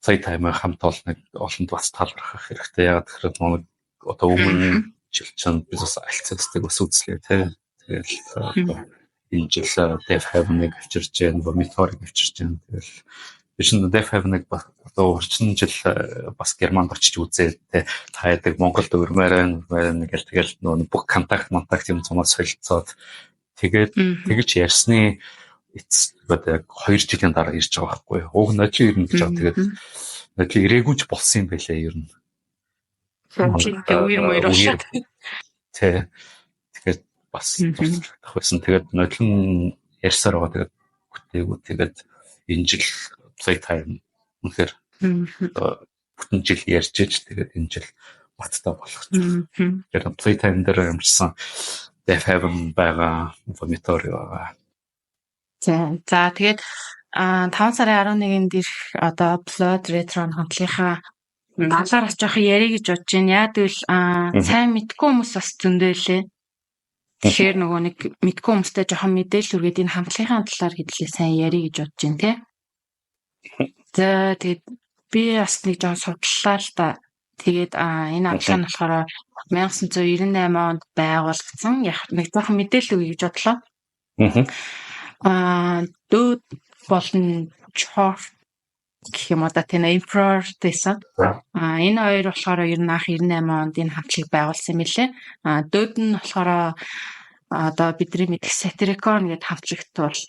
сая таймаа хамт олонд бас талархах хэрэгтэй. Яг тэгэхээр нэг одоо өмнө жил чинь бид бас альцаастыг бас үзлээ тий. Тэгэл энэ жил Death Heaven-ыг авчирч Jain, Vomitary-г авчирч जैन. Тэгэл чинь Death Heaven-ыг одоо урчин жил бас Германд очиж үзээд те та яадаг Монголд өрмөрэн гэл тэгэл нөгөө бүх контакт юм цомоос солилцоод тэгээд тэгж ярьсны эцэст яг 2 жилийн дараа ирж байгаа байхгүй. Уг нодлын ирнэ гэж байгаа. Тэгээд нодлын ирээгүй ч болсон юм байлаа ер нь. Тэгээд бас тусдах байсан. Тэгээд нодлон ярьсаар байгаа. Тэгээд бүтээгүй. Тэгээд энэ жил Playtime үнэхээр бүтэн жил ярьж иж тэгээд энэ жил баттай болох ч. Тэгээд Playtime дээр амжсан Death Heaven байгаа, Vomitory байгаа. За тэгээд 5 сарын 11-нд ирэх одоо Blood Retro хамтлагийнхаа талаар жоох ярих гэж бодож байна. Яг л сайн мэдгүй хүмүүс бас зөндөө лээ. Тэгэхээр нөгөө нэг мэдгүй хүмүүстэй жоохон мэдээлэл үргээд энэ хамтлагийнхаа талаар хэдлээ сайн ярих гэж бодож байна тий. За тэгээд би бас нэг жоон судлаа л да. Тэгээд энэ хамтлаг нь болохоор 1998 онд байгуулагдсан. Яг нэг жоохон мэдээлэл өгье гэж бодлоо. Дүүд болон Chort гэх юм одоо тийм Emperor гэсэн. Энэ хоёр болохоор ер нь анх 98 онд энэ хамтлагийг байгуулсан юм лээ. Дүүд нь болохоор одоо бидний мэдих Satyricon гэдэг хамтлагт бол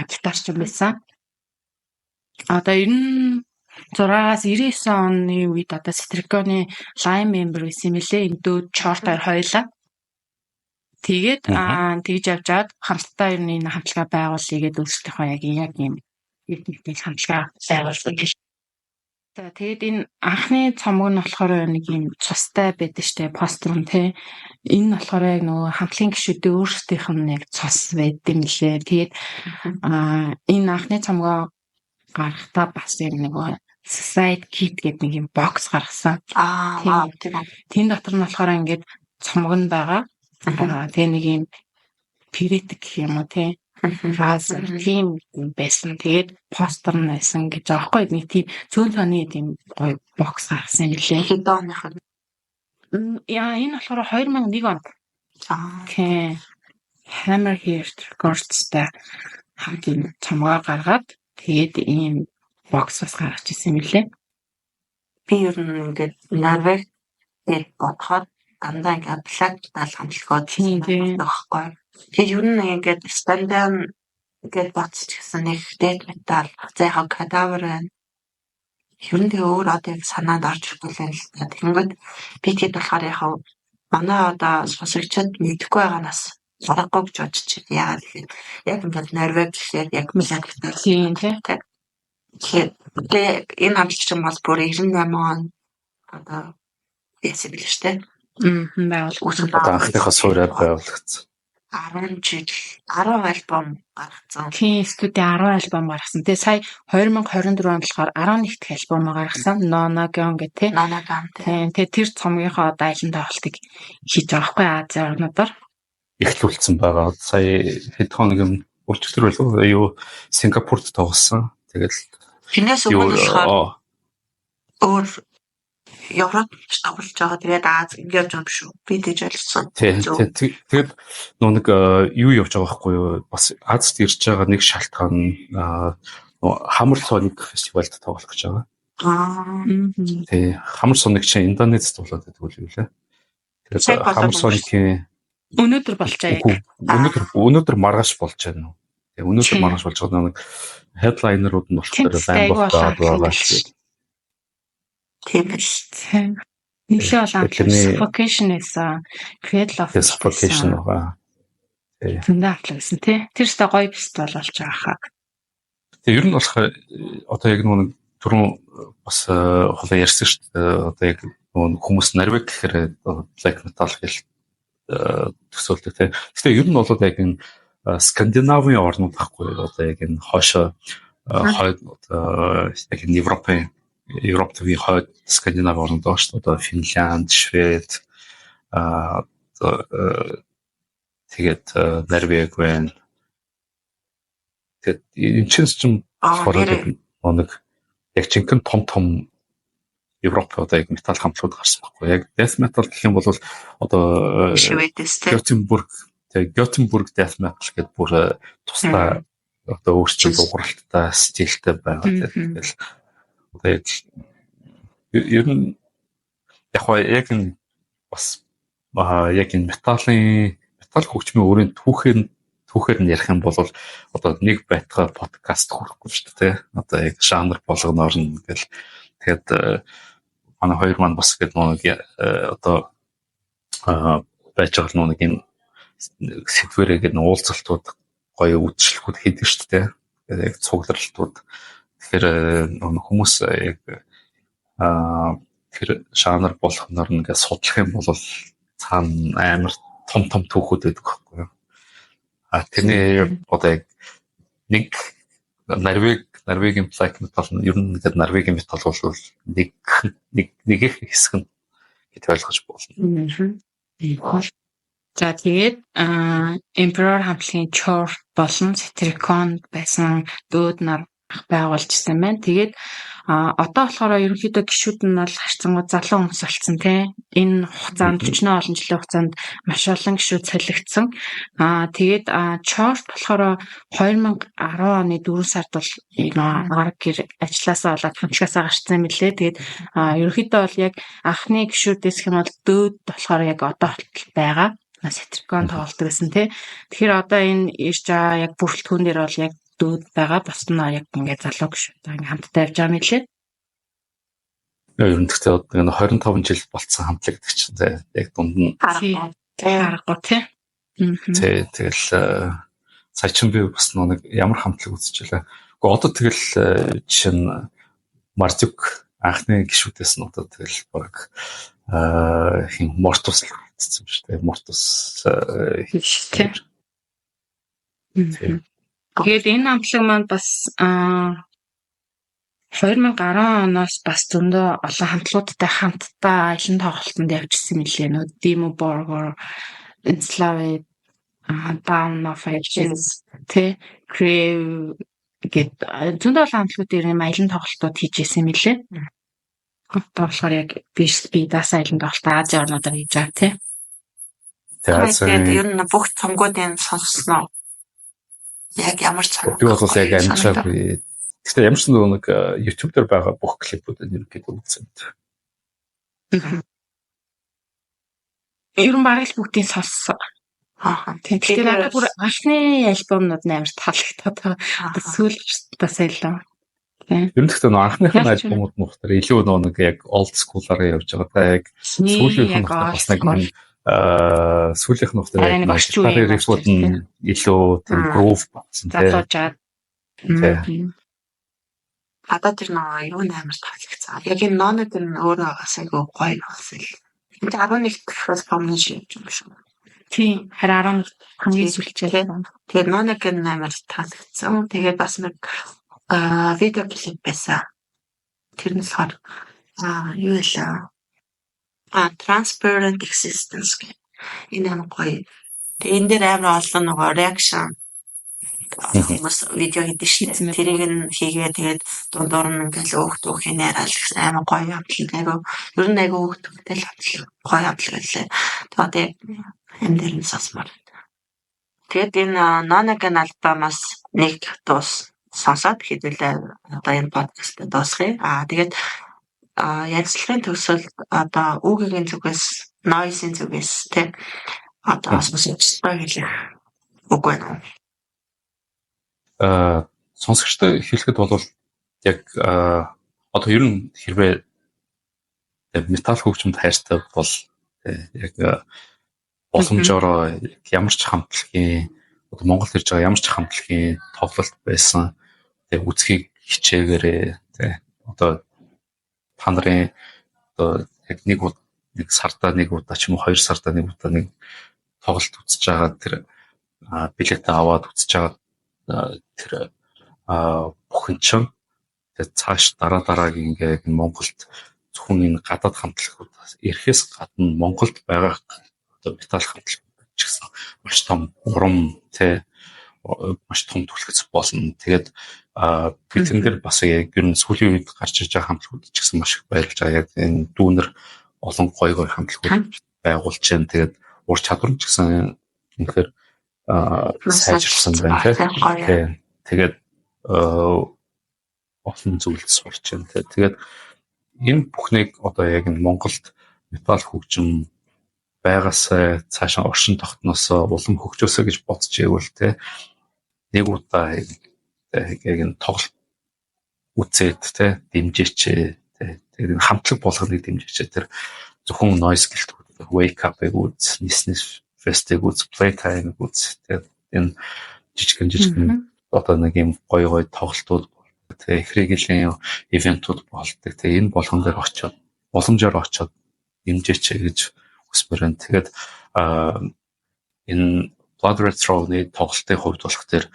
гитарч юм байсан. Одоо 96-аас 99 оны үед одоо Satyricon-ы line member байсан юм лээ. Энэ Дүүд Chort хоёлаа. Тэгээд тэгж явжгаад хамтдаа ер нь энэ хамтлагаа байгуулъя гэдэг өөрсдийнхөө яг юм нэг хамтлага байгуулсан гэж. За тэгээд энэ анхны цомог нь болохоор нэг юм цустай байдаг штэ построн тий. Энэ болохоор яг нөгөө хамтлагийн гишүүдээ өөрсдийнх нь яг цус байдаг юм лээ. Тэгээд энэ анхны цомгоо гаргахтаа бас яг нөгөө Society Kit гэдэг нэг юм бокс гаргасан. Тийм дотор нь болохоор ингээд цомог нь байгаа. Тэгээ нэг юм пиретик гэх юм уу тий. Фразер тийм байсан. Тэгээд постэр нь байсан гэж байгаа байхгүй нэг тийм цөөн цооны тийм гоё бокс гаргасан юм лээ. Хэд оных вэ? Энэ болохоор 2001 онд. Окей. Hammerhead Records-тай хамтын цомгоо гаргаад тэгээд ийм бокс бас гаргаж ирсэн юм лээ. Би ер нь ингээд Norway гээд бодоход дандаа ингээд black metal хамтлагууд тийм байхгүй. Тэгээд ер нь ингээд стандарт ингээд боцчихсан нэг death metal зайхаа Cadaver байна. Ер нь тэгээ өөр одоо яг санаанд орж ирэхгүй л л та. Тэгэнгүүт би тэгэд болохоор яхав манай одоо сонсогчдод мэдхгүй байгаанаас аргагүй гэж бодчих. Яагаад гэхээр яг ингээд Norway гэхээр яг black metal тийм тий. Тэгээд энэ хамтлагч юм бол бүр 98 он одоо яасан бил штэ. Байгуулсан. Анхныхаа суурьаар байгуулагдсан. 10 жил 10 альбом гаргацсан. Тийм студи 10 альбом гаргасан. Тэгээ сая 2024 онд болохоор 11 дахь альбом гаргасан. Nonagon гэх тийм. Nonagon. Тэгээ тэр цомгийнхоо одоо айлын тоглолтыг хийж байгаа байхгүй Ази орнуудаар. Эхлүүлсэн байгаа. Сая хэд хоног юм өчигдөр болов юу Сингапурт тоглосон. Тэгэл Хинээс өмнө болохоор өөр Европ тоглож байгаа. Тэгээд Аз явж байгаа шүү. Би тэгж ойлгосон. Тэгээд нэг юу явж байгаа байхгүй юу? Бас Азад ирж байгаа нэг шалтгаан Hammer Sonic фестивальд тоглох гэж байгаа. Тий, Hammer Sonic чинь Индонезид болоод байдаг үл юу лээ. Тэгээд Hammer Sonic-ийн өнөөдөр болж байгаа. Өнөөдөр маргааш болж байна уу? Тэгээд өнөөдөр маргааш болж байгаа нэг headliner-ууд нь болохоор Bangkok байгаа шүү. Тийм шүү. Нэлээ бол Suffocation эсэн, Create Love Suffocation байгаа. Тэндаатлсан тий. Тэр ч гоё фестивал болж байгаа хаа. Тэгээ ер нь болох одоо яг нэг түрүүн бас хол ярьсан шүү дээ. Одоо яг хүмүүс Норвег гэхээр black metal гэл төсөөлдөг тий. Гэхдээ ер нь бол яг энэ Скандинавын орнууд байхгүй одоо яг энэ хоошо хойд яг энэ Европт ви хойд Скандинав орнууд байгаа шүү дээ. Одоо Финлянд, Швед тэгээд Норвег байна. Тэгээд энэ чинь нэг яг чинхэн том Европ одоо яг метал хамтлагууд гарсан байхгүй. Яг death metal гэх юм бол одоо Göteborg death metal гэдэг бүр тусдаа одоо өөрчлөлт дууралттай стилтэй байгаа. Тэгэл одоо ер нь яг энэ бас яг энэ метал хөгжмийн өөрийн түүхээр нь ярих юм бол одоо нэг байтугай подкаст хүрэхгүй шүү дээ. Одоо яг жанр болгоноор нь ингээл тэгээд манай хоёр маань бас гэдэг нэг одоо байж байгаа нэг юм сэдвэрээ гэдэг уулзалтууд гоё үдшилгүүд хийдэг шүү дээ. Тэгээд яг цугларалтууд. Тэгэхээр хүмүүс яг тэр жанр болгоноор ингээд судлах юм бол цаана амар том түүхүүд байдаг байхгүй юу? Тэрний одоо яг нэг Норвегийн black metal нь ер нь ингээд Норвегийн метал бол нэг их хэсэг нь гэж ойлгож болно. За тэгээд Emperor хамтлагийн Chord болон Satricon байсан дүүд нар байгуулжсэн байна. Тэгээд одоо болохоор ерөнхийдөө гишүүд нь бол харьцангуй залуу хүмүүс болсон тийм. Энэ хугацаанд 40 олон жилийн хугацаанд маш олон гишүүд солигдсон. Тэгээд Chord болохоор 2010 оны 4 сард бол арга гэр ажилласаа болоод хамтлагаасаа гарсан юм лээ. Тэгээд ерөнхийдөө бол яг анхны гишүүдээс хэм бол дөөд болохоор яг одоо байгаа. Satricon тоглолдог гэсэн тийм. Тэгэхээр одоо энэ ирж байгаа яг бүрэлдэхүүн дээр бол яг дүүд байгаа. Бас нь яг ингээд залуу гişүүд ингээд хамтдаа явж байгаа юм лээ. Ер нь тэгтээ 25 жил болцсон хамтлаг гэдэг чинь яг дунд нь харахгүй тийм. Тэгэл сая чинь би бас нэг ямар хамтлаг үзчихлээ. Гэхдээ одоо тэгэл жишээ нь Мартюк анхны гişүүдээс нь одоо тэгэл баг хин Мортус л үзсэн шүү дээ. Мортус тийм. Тэгээд энэ хамтлаг маань бас 2010 оноос бас зөндөө олон хамтлагуудтай хамтдаа аялан тоглолтод явжсэн мэлээ. Нөө Dimo Borgor, Enslaved, Down of Ages, Crave гэд зөндөө олон хамтлагууд дээр юм аялан тоглолтууд хийжсэн мэлээ. Одоо болохоор яг би дас аялан тоглолтоо Аз орнуудаар хийж байгаа тий. Тэгээд ер нь бүх цомгуудын сонсноо. Яг ямар цомог. Би бол яг амжаагүй. Гэхдээ ямар ч нэг YouTube дээр байгаа бүх клипүүдийг ерөнхийдөө үзсэн. Ер нь бараг л бүгдийг сонссон. Тэгэхээр надад бүр анхны альбомнууд амар таалагдаад байгаа. Сүүлд бас ялаа. Ер нь гэхдээ анхныхын альбомууд нь болохоор илүү нэг яг old school-аар явж байгаа. Та яг сүүлийнх нь бас нэг сүүлийнх нь болохоор рифүүд нь илүү тийм groove болсон тийм. Одоо тэр нэг юу нээр таалагдсан. Яг энэ ноног нь өөрөө бас айгүй гоё болсон. Энд 11 дахь альбом хийж юм шиг. Тийм, харин 11 хамгийн сүүлчээ. Тэгээд ноног нь амар таалагдсан. Тэгээд бас нэг видео клип байсан. Тэр нь болохоор юу вэ? Transparent existence гэх. Энэ амар гоё. Тэгээд энэ дээр амар олон нөгөө reaction хүмүүс видео хийдэг шээ. Тэрийг нь хийгээ тэгээд дундуур нь ингээл өөхтөөх нэрэл амар гоё амтлаг. Ер нь айгүй өөхтөөхтэй л амтлаг. Гоё амтлаг байлаа. Тэгээд энэ дээр нь сонсмоор. Тэгээд энэ Nonagon альбомаас нэг дуус сонсоод хэдүүлээ одоо энэ подкастд дуусгая. Тэгээд ярьцлагын төгсөл одоо үгийн зүгээс, noise-ийн зүгээс тий одоо сонсогчтой хэлэх үг байна. Сонсогчтой хэлэхэд бол яг одоо ер нь хэрвээ метал хөгжмөнд хайртай бол яг боломжоор ямар ч хамтлагийн одоо Монгол ирж байгаа ямар ч хамтлагийн тоглолт байсан тэг үзхийг хичээгээрээ тэг одоо та нарын одоо яг нэг сардаа нэг удаа ч юм уу 2 сардаа нэг удаа нэг тоглолт үзэж байгаа тэр билетээ аваад үзэж байгаа тэр бүхэн чинь цааш дараагийн ингээд Монголд зөвхөн энэ гадаад хамтлагууд ирэхээс гадна Монголд байгаа одоо метал хамтлагууд ч гэсэн маш том урам маш том түлхэц болно. Тэгээд бидэн дээр бас яг ер нь сүүлийн үед гарч ирж байгаа хамтлагууд ч гэсэн маш их баярлж байгаа. Яг энэ дүүнер олон гой хамтлагууд байгуулж байна. Тэгээд ур чадвар ч гэсэн үнэхээр сайжирсан байна тийм. Тэгээд олон зүйлд сурч байна. Тэгээд энэ бүхнийг одоо яг энэ Монголд металл хөгжим байгаасаа цаашаа оршин тогтноос улам хөгжөөсэй гэж бодож ивэл те нэг удаа яг энэ тоглолт үзээд те дэмжээч те тэгээд хамтлаг болгоныг дэмжээч тэр зөвхөн noise гэлтүүд wake up-ыг үз, Nisnes Fest-ыг үз, Playtime-ыг үз тэгээд энэ жижигэн одоо нэг юм гоё тоглолтууд тэгээ их реглийн ивентүүд болдог. Тэгээ энэ болгон дээр очиод боломжоор очиод дэмжээч гэж хүсмээр байна. Тэгээд энэ Blood Red Throne-ы тоглолтын хувьд болох тэр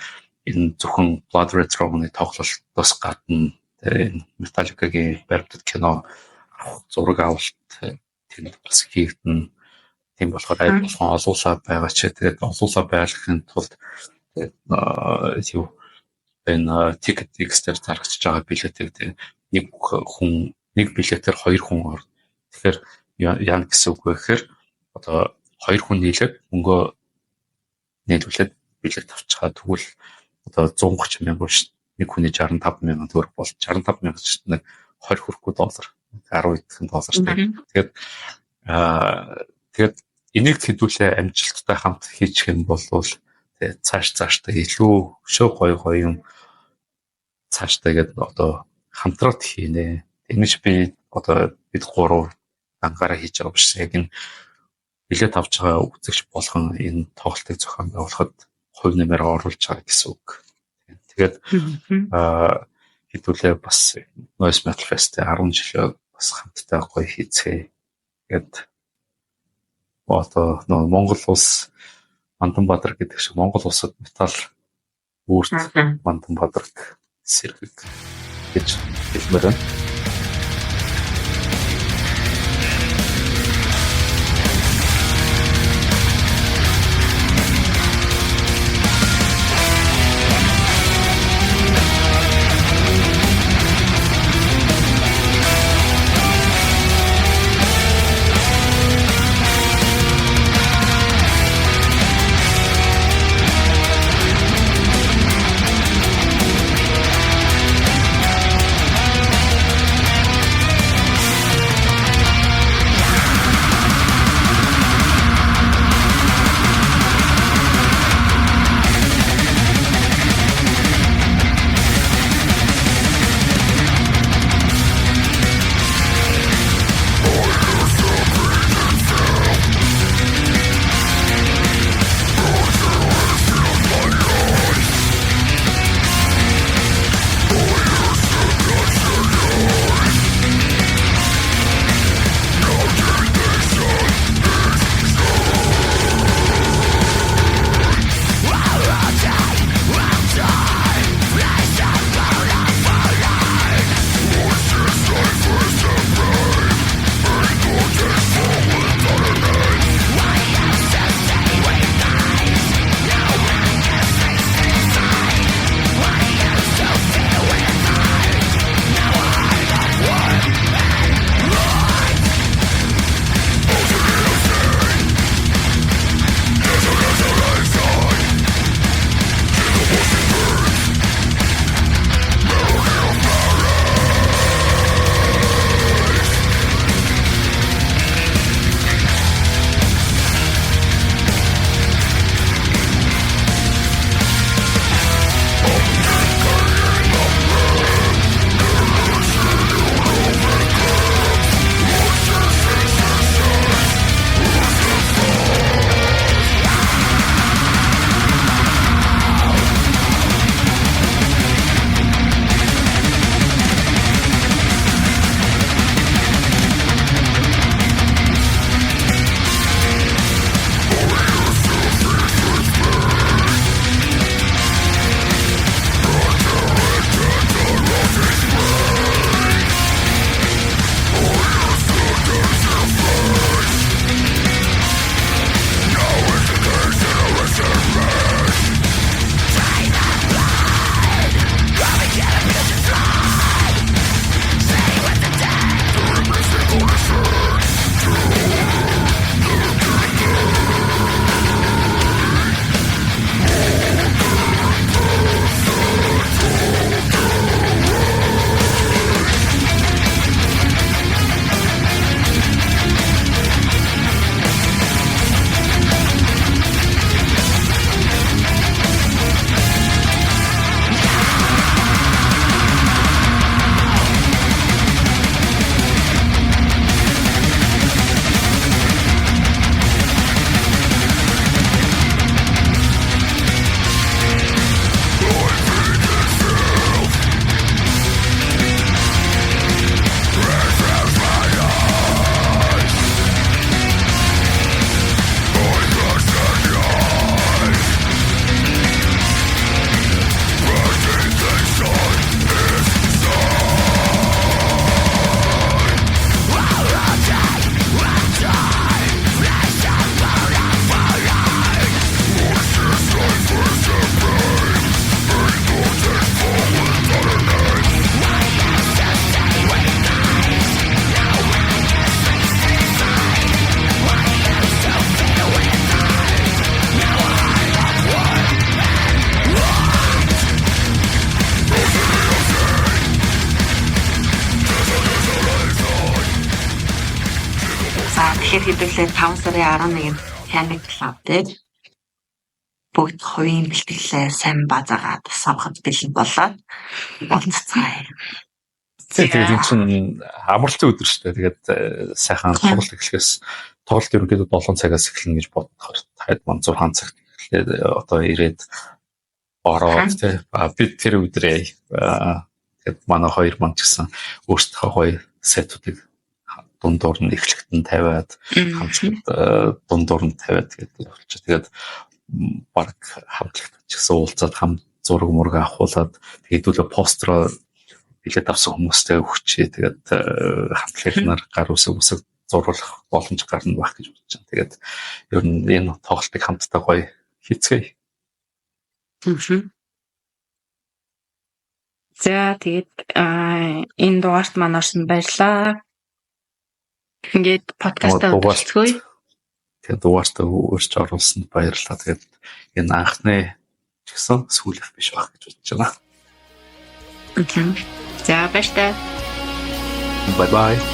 энэ зөвхөн Blood Red Throne-ы тоглолтоос гадна энэ Metallica-гийн баримтат кино зураг авалт тэнд бас хийгдэн. Тийм болохоор аль болгон олуулаа байгаа ч тэгээд олуулаа байлгахын тулд юу энэ ticket-ээр зарагдж байгаа билетийг нэг хүн нэг билетээр 2 хүн орно. Тэгэхээр яа гэсэн үг вэ гэхээр одоо 2 хүн нийлээд мөнгөө нийлүүлээд билет авчихаа тэгвэл одоо 130 мянган шүү. Нэг хүний 65 мянган төгрөг бол 65 мянган шүү. Нэг 20 хүрэхгүй доллар. 10 идэх доллар шүү. Тэгээд энийг хэдүүлээ амжилттай хамт хийчих юм бол тэгээд цаашдаа илүү өшөө гоё юм цаашдаа гэдэг одоо хамтраад хийнэ. Ингэж би одоо бид 3 ангаараа хийж байгаа биш. Яг энэ билет авч байгаа үзэгч болгон энэ тоглолтыг зохион байгуулахад хувь нэмээр оруулж байгаа гэсэн үг. Тэгээд хэдүүлээ бас Noise Metal Fest 10 жилөө бас хамтдаа гоё хийцгээе. Тэгээд одоо Монгол улс Манданбаатар гэдэг шиг Монгол улсад металл бүрт Манданбаатарт сэргэг гэж хэлмээр байна. Тэгэхээр хэдүүлээ 5 сарын 11-нд Panic Club дээр бүгд хувийн бэлтгэлээ сайн базаагаад савхад бэлэн болоод болцгоё. Тэгээд энэ чинь амралтын өдөр шүү дээ. Тэгээд сайхан тоглолт эхлэхээс тоглолт ерөнхийдөө 7 цагаас эхэлнэ гэж бодохоор таад ман 6 цагт эхлээд одоо ирээд ороод бид тэр өдрөө тэгээд манай хоёр манд гэсэн өөрсдөө гоё сетүүдийг дундуур нь эхлэхтэн тавиад хамтлагт дундуур нь тавиад тэгээд явуулчих. Тэгээд баг хамтлагт ч гэсэн уулзаад хам зураг мураг авахуулаад тэгээд хэдүүлээ постероо билет авсан хүмүүстэй өгчээ. Тэгээд хамтлагийнаар гар үсэг зуруулах боломж гарна байх гэж бодож байна. Тэгээд ер нь энэ тоглолтыг хамтдаа гоё хийцгээе. За тэгээд энэ дугаарт маань орсон баярлаа. Ингээд подкастаа үзчихгөө. Тэгээд дугаартаа өөрч оруулсанд баярлалаа. Тэгээд энэ анхны ч гэсэн сүүлэх биш байх гэж бодож байна. За баярлалаа. Bye bye.